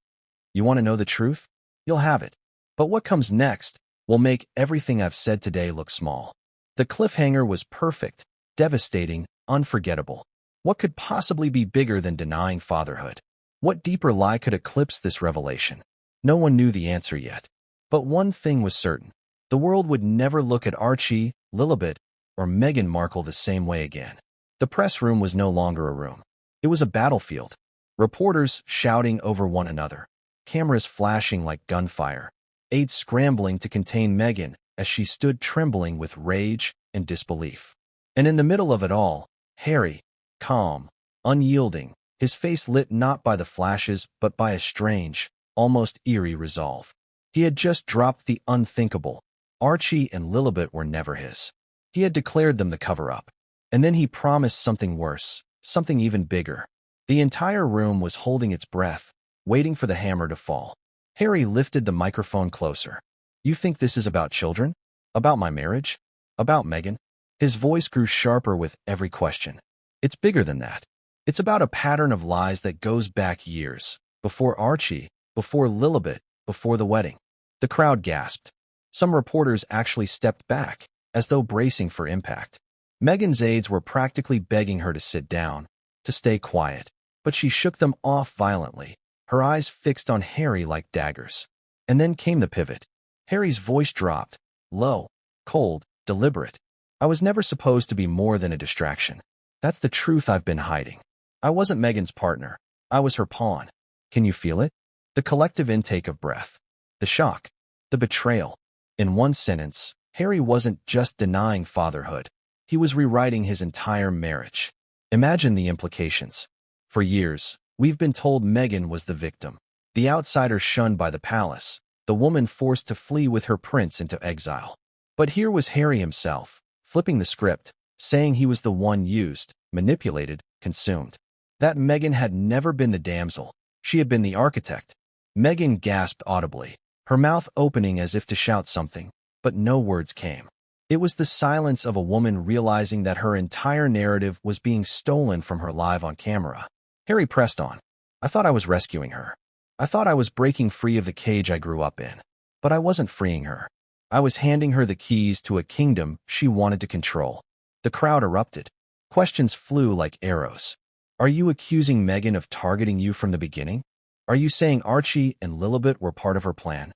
You want to know the truth? You'll have it. But what comes next will make everything I've said today look small. The cliffhanger was perfect, devastating, unforgettable. What could possibly be bigger than denying fatherhood? What deeper lie could eclipse this revelation? No one knew the answer yet. But one thing was certain. The world would never look at Archie, Lilibet, or Meghan Markle the same way again. The press room was no longer a room. It was a battlefield. Reporters shouting over one another. Cameras flashing like gunfire. Aides scrambling to contain Meghan as she stood trembling with rage and disbelief. And in the middle of it all, Harry, calm, unyielding, his face lit not by the flashes but by a strange, almost eerie resolve. He had just dropped the unthinkable. Archie and Lilibet were never his. He had declared them the cover-up. And then he promised something worse, something even bigger. The entire room was holding its breath, waiting for the hammer to fall. Harry lifted the microphone closer. You think this is about children? About my marriage? About Meghan? His voice grew sharper with every question. It's bigger than that. It's about a pattern of lies that goes back years. Before Archie, before Lilibet, before the wedding. The crowd gasped. Some reporters actually stepped back, as though bracing for impact. Meghan's aides were practically begging her to sit down, to stay quiet. But she shook them off violently, her eyes fixed on Harry like daggers. And then came the pivot. Harry's voice dropped, low, cold, deliberate. I was never supposed to be more than a distraction. That's the truth I've been hiding. I wasn't Meghan's partner. I was her pawn. Can you feel it? The collective intake of breath. The shock. The betrayal. In one sentence, Harry wasn't just denying fatherhood. He was rewriting his entire marriage. Imagine the implications. For years, we've been told Meghan was the victim, the outsider shunned by the palace, the woman forced to flee with her prince into exile. But here was Harry himself, flipping the script, saying he was the one used, manipulated, consumed. That Meghan had never been the damsel. She had been the architect. Meghan gasped audibly, her mouth opening as if to shout something, but no words came. It was the silence of a woman realizing that her entire narrative was being stolen from her live on camera. Harry pressed on. I thought I was rescuing her. I thought I was breaking free of the cage I grew up in. But I wasn't freeing her. I was handing her the keys to a kingdom she wanted to control. The crowd erupted. Questions flew like arrows. Are you accusing Meghan of targeting you from the beginning? Are you saying Archie and Lilibet were part of her plan?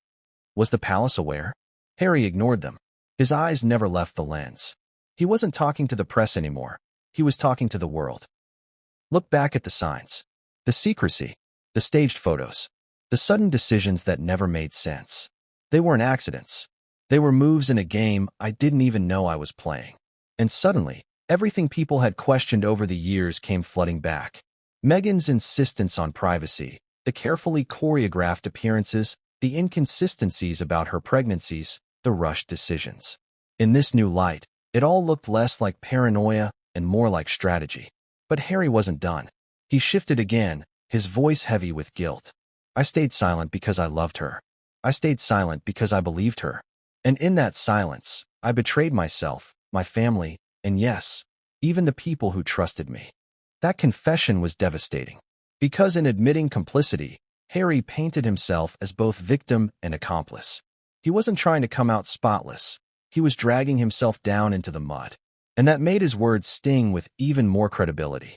Was the palace aware? Harry ignored them. His eyes never left the lens. He wasn't talking to the press anymore. He was talking to the world. Look back at the signs. The secrecy. The staged photos. The sudden decisions that never made sense. They weren't accidents. They were moves in a game I didn't even know I was playing. And suddenly, everything people had questioned over the years came flooding back. Meghan's insistence on privacy, the carefully choreographed appearances, the inconsistencies about her pregnancies, the rushed decisions. In this new light, it all looked less like paranoia and more like strategy. But Harry wasn't done. He shifted again, his voice heavy with guilt. I stayed silent because I loved her. I stayed silent because I believed her. And in that silence, I betrayed myself, my family, and yes, even the people who trusted me. That confession was devastating. Because in admitting complicity, Harry painted himself as both victim and accomplice. He wasn't trying to come out spotless. He was dragging himself down into the mud. And that made his words sting with even more credibility.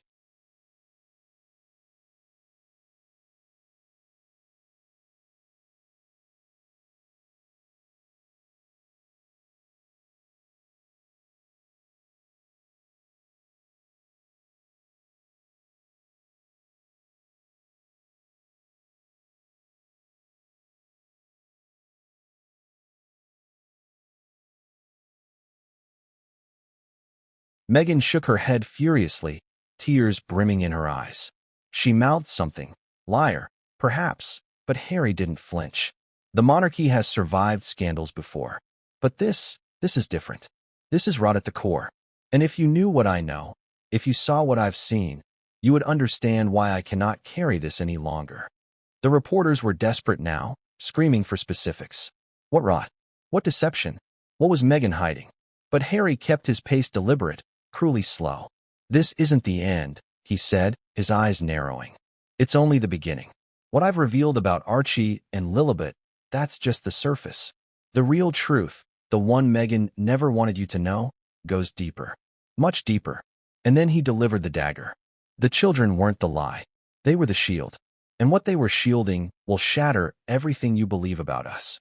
Meghan shook her head furiously, tears brimming in her eyes. She mouthed something. Liar, perhaps, but Harry didn't flinch. The monarchy has survived scandals before. But this is different. This is rot at the core. And if you knew what I know, if you saw what I've seen, you would understand why I cannot carry this any longer. The reporters were desperate now, screaming for specifics. What rot? What deception? What was Meghan hiding? But Harry kept his pace deliberate, cruelly slow. This isn't the end, he said, his eyes narrowing. It's only the beginning. What I've revealed about Archie and Lilibet, that's just the surface. The real truth, the one Meghan never wanted you to know, goes deeper. Much deeper. And then he delivered the dagger. The children weren't the lie. They were the shield. And what they were shielding will shatter everything you believe about us.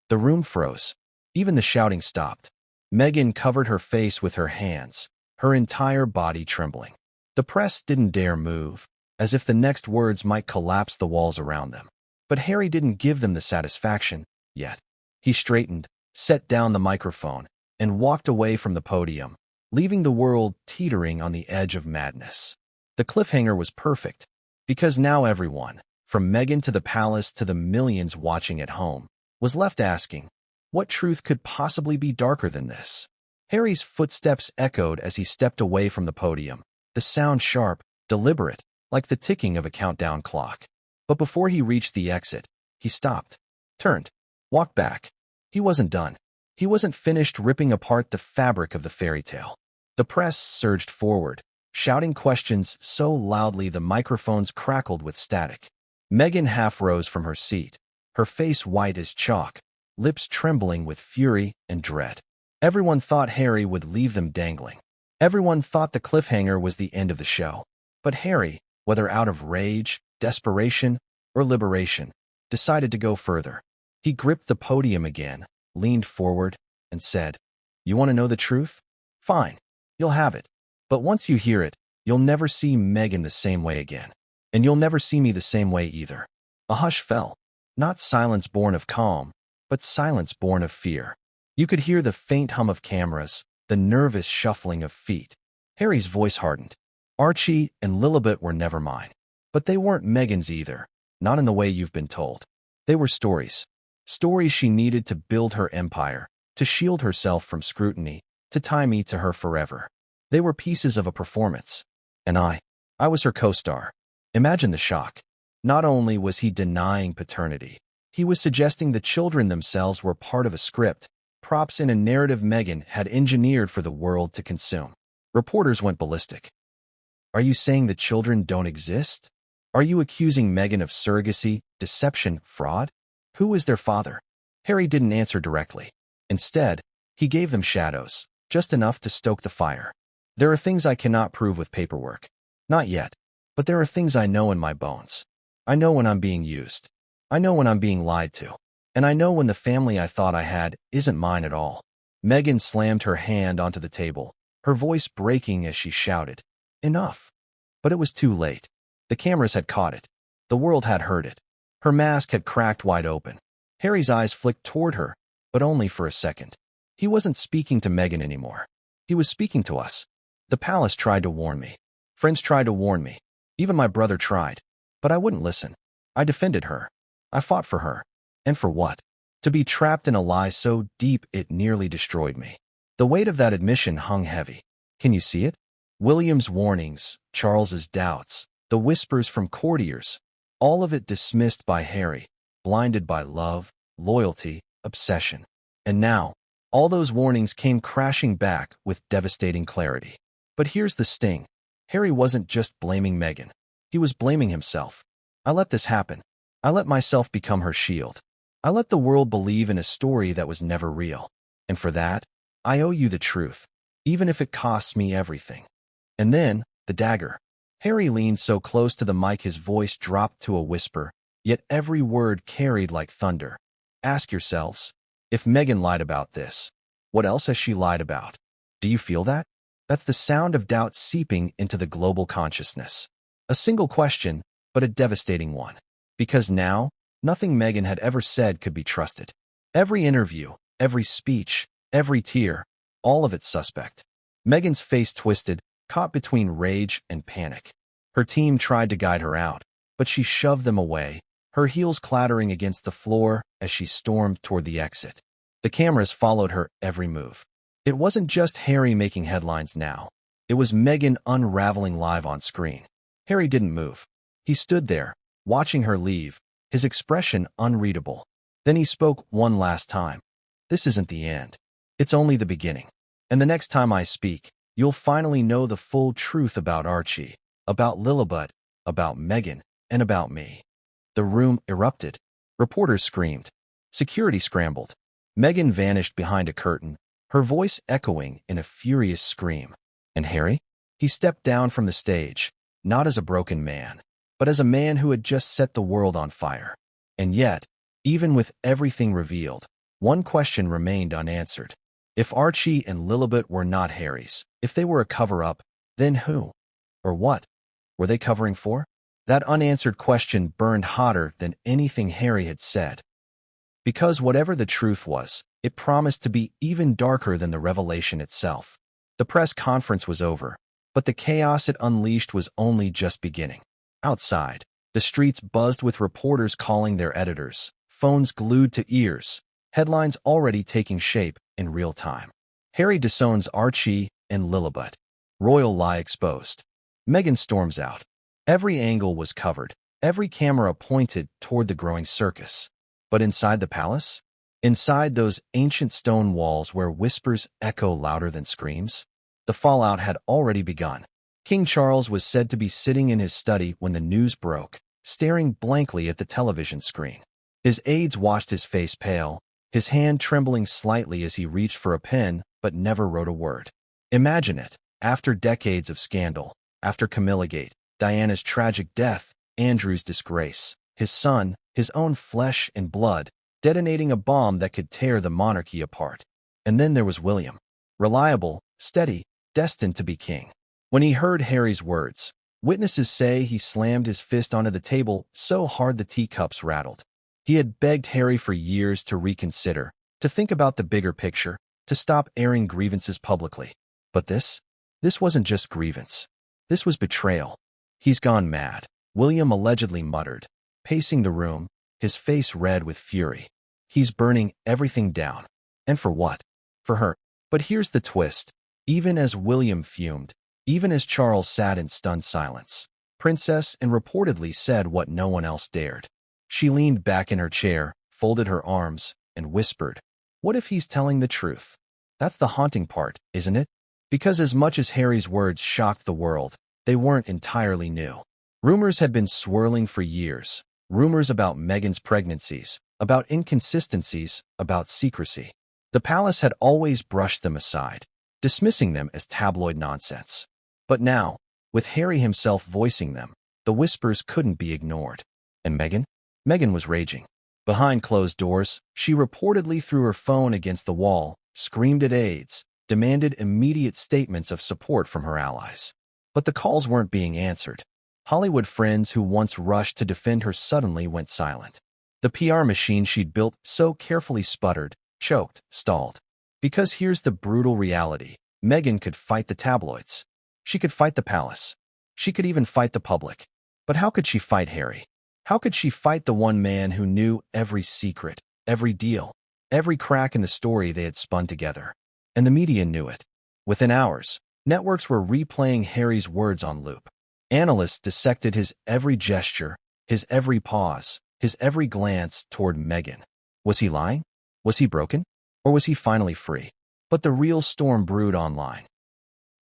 The room froze. Even the shouting stopped. Meghan covered her face with her hands, her entire body trembling. The press didn't dare move, as if the next words might collapse the walls around them. But Harry didn't give them the satisfaction, yet. He straightened, set down the microphone, and walked away from the podium, leaving the world teetering on the edge of madness. The cliffhanger was perfect, because now everyone, from Meghan to the palace to the millions watching at home, was left asking, what truth could possibly be darker than this? Harry's footsteps echoed as he stepped away from the podium, the sound sharp, deliberate, like the ticking of a countdown clock. But before he reached the exit, he stopped, turned, walked back. He wasn't done. He wasn't finished ripping apart the fabric of the fairy tale. The press surged forward, shouting questions so loudly the microphones crackled with static. Meghan half rose from her seat, her face white as chalk, lips trembling with fury and dread. Everyone thought Harry would leave them dangling. Everyone thought the cliffhanger was the end of the show. But Harry, whether out of rage, desperation, or liberation, decided to go further. He gripped the podium again, leaned forward, and said, "You want to know the truth? Fine, you'll have it. But once you hear it, you'll never see Meghan the same way again. And you'll never see me the same way either." A hush fell. Not silence born of calm, but silence born of fear. You could hear the faint hum of cameras, the nervous shuffling of feet. Harry's voice hardened. Archie and Lilibet were never mine. But they weren't Meghan's either, not in the way you've been told. They were stories. Stories she needed to build her empire, to shield herself from scrutiny, to tie me to her forever. They were pieces of a performance. And I was her co-star. Imagine the shock. Not only was he denying paternity, he was suggesting the children themselves were part of a script, props in a narrative Meghan had engineered for the world to consume. Reporters went ballistic. Are you saying the children don't exist? Are you accusing Meghan of surrogacy, deception, fraud? Who is their father? Harry didn't answer directly. Instead, he gave them shadows, just enough to stoke the fire. There are things I cannot prove with paperwork. Not yet. But there are things I know in my bones. I know when I'm being used. I know when I'm being lied to. And I know when the family I thought I had isn't mine at all. Meghan slammed her hand onto the table, her voice breaking as she shouted, "Enough!" But it was too late. The cameras had caught it. The world had heard it. Her mask had cracked wide open. Harry's eyes flicked toward her, but only for a second. He wasn't speaking to Meghan anymore. He was speaking to us. The palace tried to warn me. Friends tried to warn me. Even my brother tried. But I wouldn't listen. I defended her. I fought for her. And for what? To be trapped in a lie so deep it nearly destroyed me. The weight of that admission hung heavy. Can you see it? William's warnings, Charles's doubts, the whispers from courtiers, all of it dismissed by Harry, blinded by love, loyalty, obsession. And now, all those warnings came crashing back with devastating clarity. But here's the sting. Harry wasn't just blaming Meghan. He was blaming himself. I let this happen. I let myself become her shield. I let the world believe in a story that was never real. And for that, I owe you the truth, even if it costs me everything. And then, the dagger. Harry leaned so close to the mic his voice dropped to a whisper, yet every word carried like thunder. Ask yourselves, if Meghan lied about this, what else has she lied about? Do you feel that? That's the sound of doubt seeping into the global consciousness. A single question, but a devastating one. Because now, nothing Meghan had ever said could be trusted. Every interview, every speech, every tear, all of it suspect. Meghan's face twisted, caught between rage and panic. Her team tried to guide her out, but she shoved them away, her heels clattering against the floor as she stormed toward the exit. The cameras followed her every move. It wasn't just Harry making headlines now. It was Meghan unraveling live on screen. Harry didn't move. He stood there, watching her leave, his expression unreadable. Then he spoke one last time. This isn't the end. It's only the beginning. And the next time I speak, you'll finally know the full truth about Archie, about Lilibet, about Meghan, and about me. The room erupted. Reporters screamed. Security scrambled. Meghan vanished behind a curtain, her voice echoing in a furious scream. And Harry? He stepped down from the stage, not as a broken man, but as a man who had just set the world on fire. And yet, even with everything revealed, one question remained unanswered. If Archie and Lilibet were not Harry's, if they were a cover-up, then who? Or what? Were they covering for? That unanswered question burned hotter than anything Harry had said. Because whatever the truth was, it promised to be even darker than the revelation itself. The press conference was over, but the chaos it unleashed was only just beginning. Outside, the streets buzzed with reporters calling their editors, phones glued to ears, headlines already taking shape in real time. Harry disowns Archie and Lilibet. Royal lie exposed. Meghan storms out. Every angle was covered, every camera pointed toward the growing circus. But inside the palace? Inside those ancient stone walls where whispers echo louder than screams? The fallout had already begun. King Charles was said to be sitting in his study when the news broke, staring blankly at the television screen. His aides watched his face pale, his hand trembling slightly as he reached for a pen but never wrote a word. Imagine it, after decades of scandal, after Camillagate, Diana's tragic death, Andrew's disgrace, his son, his own flesh and blood, detonating a bomb that could tear the monarchy apart. And then there was William. Reliable, steady, destined to be king. When he heard Harry's words, witnesses say he slammed his fist onto the table so hard the teacups rattled. He had begged Harry for years to reconsider, to think about the bigger picture, to stop airing grievances publicly. But this wasn't just grievance. This was betrayal. He's gone mad, William allegedly muttered, pacing the room, his face red with fury. He's burning everything down. And for what? For her. But here's the twist. Even as William fumed, even as Charles sat in stunned silence, Princess and reportedly said what no one else dared. She leaned back in her chair, folded her arms, and whispered, "What if he's telling the truth?" That's the haunting part, isn't it? Because as much as Harry's words shocked the world, they weren't entirely new. Rumors had been swirling for years. Rumors about Meghan's pregnancies, about inconsistencies, about secrecy. The palace had always brushed them aside, dismissing them as tabloid nonsense. But now, with Harry himself voicing them, the whispers couldn't be ignored. And Meghan? Meghan was raging. Behind closed doors, she reportedly threw her phone against the wall, screamed at aides, demanded immediate statements of support from her allies. But the calls weren't being answered. Hollywood friends who once rushed to defend her suddenly went silent. The PR machine she'd built so carefully sputtered, choked, stalled. Because here's the brutal reality. Meghan could fight the tabloids. She could fight the palace. She could even fight the public. But how could she fight Harry? How could she fight the one man who knew every secret, every deal, every crack in the story they had spun together. And the media knew it. Within hours, networks were replaying Harry's words on loop. Analysts dissected his every gesture, his every pause, his every glance toward Meghan. Was he lying? Was he broken? Or was he finally free? But the real storm brewed online.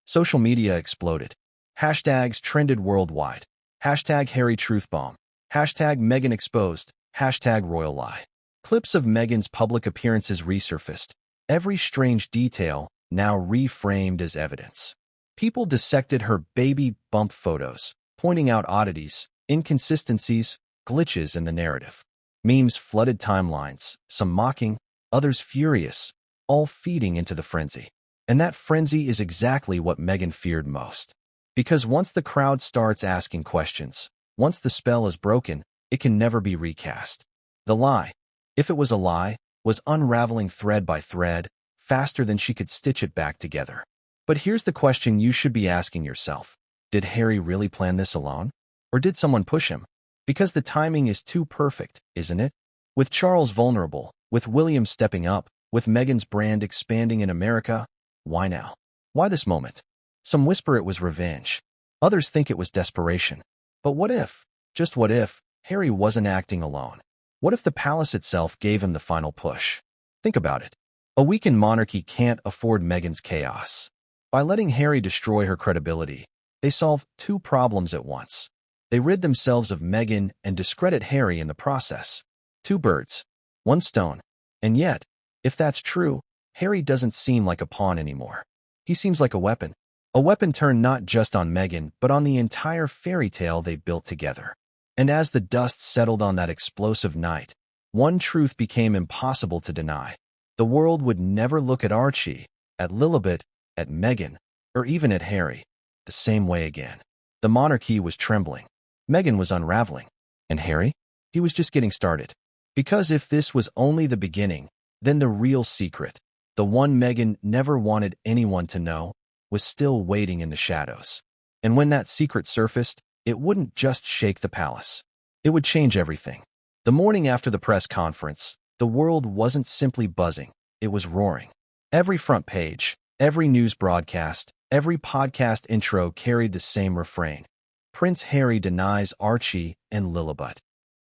Social media exploded. Hashtags trended worldwide. Hashtag Harry Truthbomb. Hashtag Meghan Exposed. Hashtag Royal Lie. Clips of Meghan's public appearances resurfaced. Every strange detail now reframed as evidence. People dissected her baby bump photos, pointing out oddities, inconsistencies, glitches in the narrative. Memes flooded timelines, some mocking, others furious, all feeding into the frenzy. And that frenzy is exactly what Meghan feared most. Because once the crowd starts asking questions, once the spell is broken, it can never be recast. The lie, if it was a lie, was unraveling thread by thread, faster than she could stitch it back together. But here's the question you should be asking yourself. Did Harry really plan this alone? Or did someone push him? Because the timing is too perfect, isn't it? With Charles vulnerable, with William stepping up, with Meghan's brand expanding in America, why now? Why this moment? Some whisper it was revenge. Others think it was desperation. But what if, just what if, Harry wasn't acting alone? What if the palace itself gave him the final push? Think about it. A weakened monarchy can't afford Meghan's chaos. By letting Harry destroy her credibility, they solve two problems at once. They rid themselves of Meghan and discredit Harry in the process. Two birds, one stone. And yet, if that's true, Harry doesn't seem like a pawn anymore. He seems like a weapon. A weapon turned not just on Meghan, but on the entire fairy tale they built together. And as the dust settled on that explosive night, one truth became impossible to deny. The world would never look at Archie, at Lilibet, at Meghan, or even at Harry the same way again. The monarchy was trembling. Meghan was unraveling. And Harry? He was just getting started. Because if this was only the beginning, then the real secret, the one Meghan never wanted anyone to know, was still waiting in the shadows. And when that secret surfaced, it wouldn't just shake the palace. It would change everything. The morning after the press conference, the world wasn't simply buzzing, it was roaring. Every front page, every news broadcast, every podcast intro carried the same refrain. Prince Harry denies Archie and Lilibet.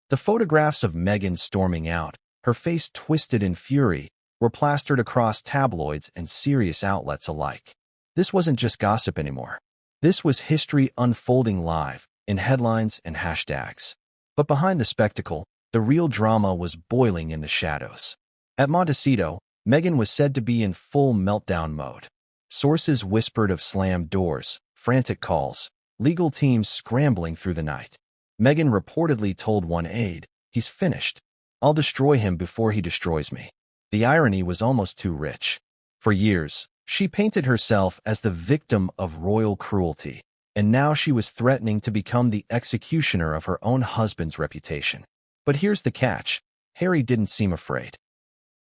The photographs of Meghan storming out, her face twisted in fury, were plastered across tabloids and serious outlets alike. This wasn't just gossip anymore. This was history unfolding live, in headlines and hashtags. But behind the spectacle, the real drama was boiling in the shadows. At Montecito, Meghan was said to be in full meltdown mode. Sources whispered of slammed doors, frantic calls, legal teams scrambling through the night. Meghan reportedly told one aide, "He's finished. I'll destroy him before he destroys me." The irony was almost too rich. For years, she painted herself as the victim of royal cruelty, and now she was threatening to become the executioner of her own husband's reputation. But here's the catch. Harry didn't seem afraid.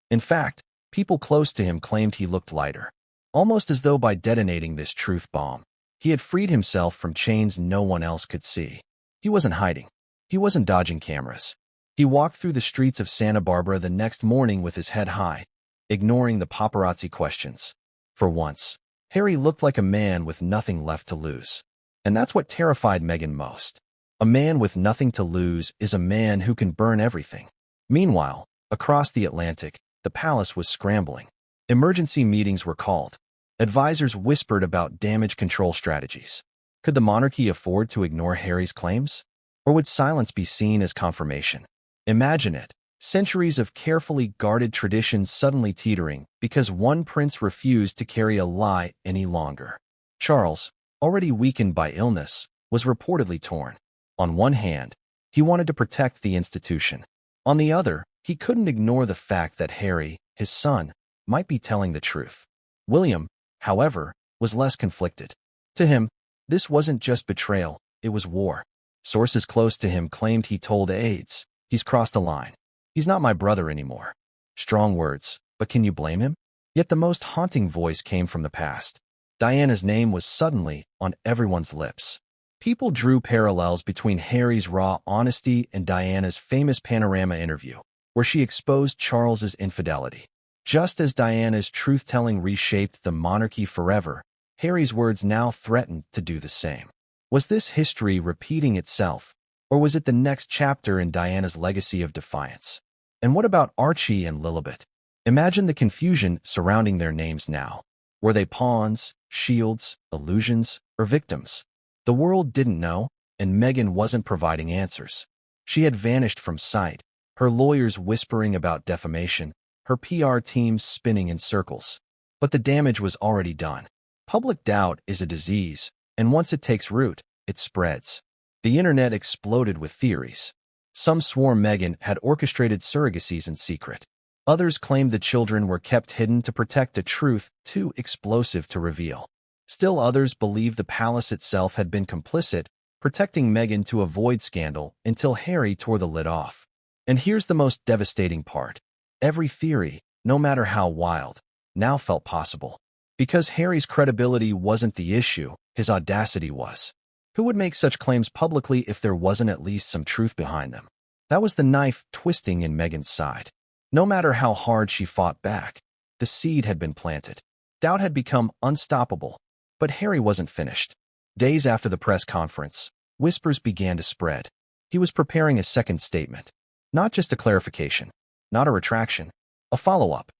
In fact, people close to him claimed he looked lighter. Almost as though by detonating this truth bomb, he had freed himself from chains no one else could see. He wasn't hiding. He wasn't dodging cameras. He walked through the streets of Santa Barbara the next morning with his head high, ignoring the paparazzi questions. For once, Harry looked like a man with nothing left to lose. And that's what terrified Meghan most. A man with nothing to lose is a man who can burn everything. Meanwhile, across the Atlantic, the palace was scrambling. Emergency meetings were called. Advisors whispered about damage control strategies. Could the monarchy afford to ignore Harry's claims? Or would silence be seen as confirmation? Imagine it. Centuries of carefully guarded traditions suddenly teetering because one prince refused to carry a lie any longer. Charles, already weakened by illness, was reportedly torn. On one hand, he wanted to protect the institution. On the other, he couldn't ignore the fact that Harry, his son, might be telling the truth. William, however, was less conflicted. To him, this wasn't just betrayal, it was war. Sources close to him claimed he told aides, "He's crossed a line. He's not my brother anymore." Strong words, but can you blame him? Yet the most haunting voice came from the past. Diana's name was suddenly on everyone's lips. People drew parallels between Harry's raw honesty and Diana's famous Panorama interview. where she exposed Charles's infidelity. Just as Diana's truth-telling reshaped the monarchy forever, Harry's words now threatened to do the same. Was this history repeating itself, or was it the next chapter in Diana's legacy of defiance? And what about Archie and Lilibet? Imagine the confusion surrounding their names now. Were they pawns, shields, illusions, or victims? The world didn't know, and Meghan wasn't providing answers. She had vanished from sight, her lawyers whispering about defamation, her PR team spinning in circles. But the damage was already done. Public doubt is a disease, and once it takes root, it spreads. The internet exploded with theories. Some swore Meghan had orchestrated surrogacies in secret. Others claimed the children were kept hidden to protect a truth too explosive to reveal. Still others believed the palace itself had been complicit, protecting Meghan to avoid scandal until Harry tore the lid off. And here's the most devastating part. Every theory, no matter how wild, now felt possible. Because Harry's credibility wasn't the issue, his audacity was. Who would make such claims publicly if there wasn't at least some truth behind them? That was the knife twisting in Meghan's side. No matter how hard she fought back, the seed had been planted. Doubt had become unstoppable. But Harry wasn't finished. Days after the press conference, whispers began to spread. He was preparing a second statement. Not just a clarification, not a retraction, a follow-up.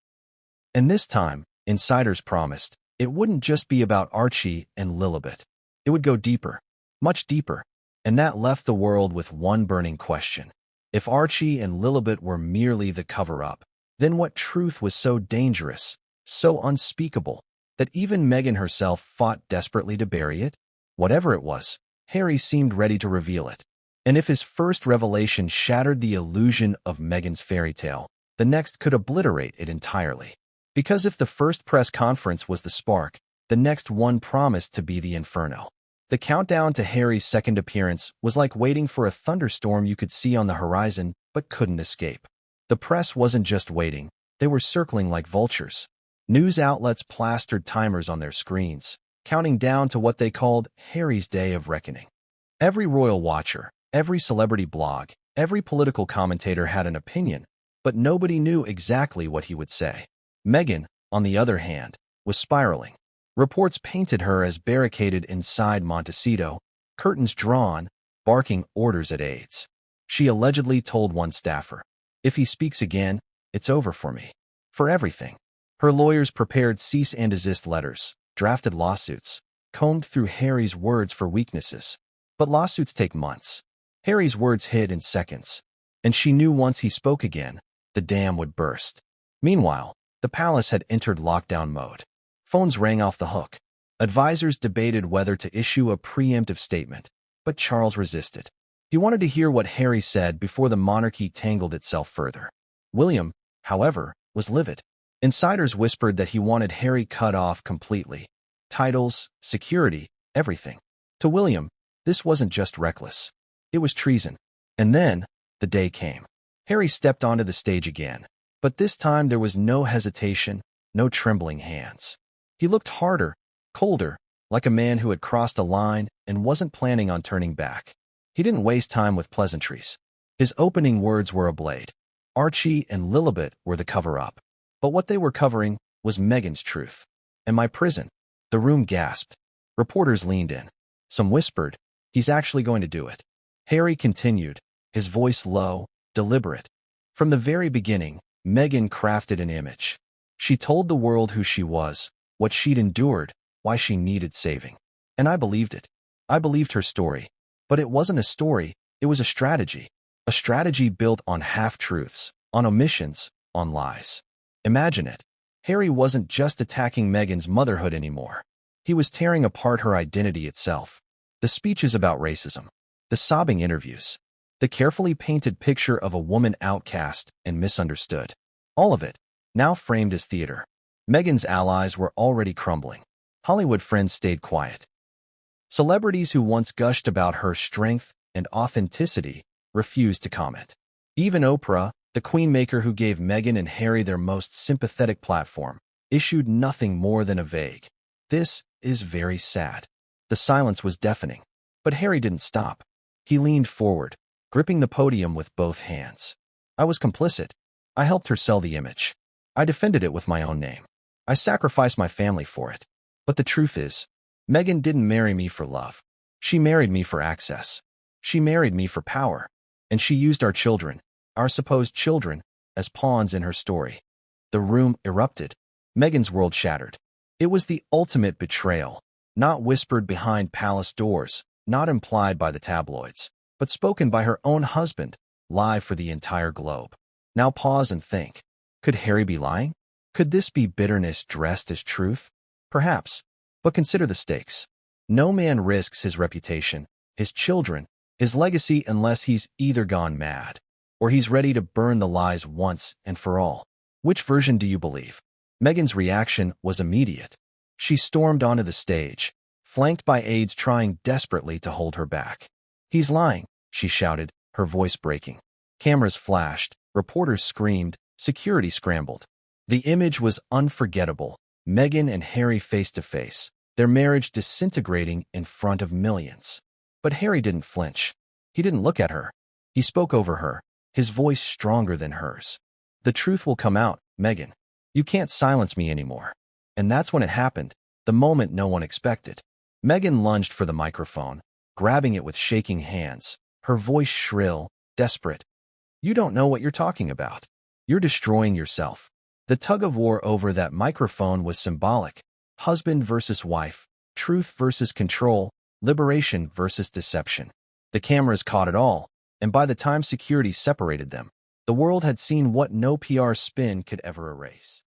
And this time, insiders promised, it wouldn't just be about Archie and Lilibet. It would go deeper, much deeper, and that left the world with one burning question. If Archie and Lilibet were merely the cover-up, then what truth was so dangerous, so unspeakable, that even Meghan herself fought desperately to bury it? Whatever it was, Harry seemed ready to reveal it. And if his first revelation shattered the illusion of Meghan's fairy tale, the next could obliterate it entirely. Because if the first press conference was the spark, the next one promised to be the inferno. The countdown to Harry's second appearance was like waiting for a thunderstorm you could see on the horizon but couldn't escape. The press wasn't just waiting, they were circling like vultures. News outlets plastered timers on their screens, counting down to what they called Harry's Day of Reckoning. Every royal watcher, every celebrity blog, every political commentator had an opinion, but nobody knew exactly what he would say. Meghan, on the other hand, was spiraling. Reports painted her as barricaded inside Montecito, curtains drawn, barking orders at aides. She allegedly told one staffer, "If he speaks again, it's over for me." For everything. Her lawyers prepared cease and desist letters, drafted lawsuits, combed through Harry's words for weaknesses. But lawsuits take months. Harry's words hid in seconds. And she knew once he spoke again, the dam would burst. Meanwhile, the palace had entered lockdown mode. Phones rang off the hook. Advisors debated whether to issue a preemptive statement, but Charles resisted. He wanted to hear what Harry said before the monarchy tangled itself further. William, however, was livid. Insiders whispered that he wanted Harry cut off completely. Titles, security, everything. To William, this wasn't just reckless. It was treason. And then, the day came. Harry stepped onto the stage again. But this time there was no hesitation, no trembling hands. He looked harder, colder, like a man who had crossed a line and wasn't planning on turning back. He didn't waste time with pleasantries. His opening words were a blade. Archie and Lilibet were the cover-up. But what they were covering was Meghan's truth. And my prison. The room gasped. Reporters leaned in. Some whispered, "He's actually going to do it." Harry continued, his voice low, deliberate. From the very beginning, Meghan crafted an image. She told the world who she was, what she'd endured, why she needed saving. And I believed it. I believed her story. But it wasn't a story, it was a strategy. A strategy built on half-truths, on omissions, on lies. Imagine it. Harry wasn't just attacking Meghan's motherhood anymore. He was tearing apart her identity itself. The speeches about racism, the sobbing interviews, the carefully painted picture of a woman outcast and misunderstood. All of it, now framed as theater. Meghan's allies were already crumbling. Hollywood friends stayed quiet. Celebrities who once gushed about her strength and authenticity refused to comment. Even Oprah, the queenmaker who gave Meghan and Harry their most sympathetic platform, issued nothing more than a vague, "This is very sad." The silence was deafening. But Harry didn't stop. He leaned forward, gripping the podium with both hands. "I was complicit. I helped her sell the image. I defended it with my own name. I sacrificed my family for it. But the truth is, Meghan didn't marry me for love. She married me for access. She married me for power. And she used our children, our supposed children, as pawns in her story. The room erupted. Meghan's world shattered. It was the ultimate betrayal, not whispered behind palace doors, not implied by the tabloids, but spoken by her own husband, live for the entire globe. Now pause and think. Could Harry be lying? Could this be bitterness dressed as truth? Perhaps. But consider the stakes. No man risks his reputation, his children, his legacy unless he's either gone mad or he's ready to burn the lies once and for all. Which version do you believe? Meghan's reaction was immediate. She stormed onto the stage, flanked by aides trying desperately to hold her back. "He's lying," she shouted, her voice breaking. Cameras flashed, reporters screamed, security scrambled. The image was unforgettable. Meghan and Harry face to face, their marriage disintegrating in front of millions. But Harry didn't flinch. He didn't look at her. He spoke over her, his voice stronger than hers. "The truth will come out, Meghan. You can't silence me anymore." And that's when it happened, the moment no one expected. Meghan lunged for the microphone, grabbing it with shaking hands, her voice shrill, desperate. "You don't know what you're talking about. You're destroying yourself." The tug-of-war over that microphone was symbolic. Husband versus wife, truth versus control, liberation versus deception. The cameras caught it all, and by the time security separated them, the world had seen what no PR spin could ever erase.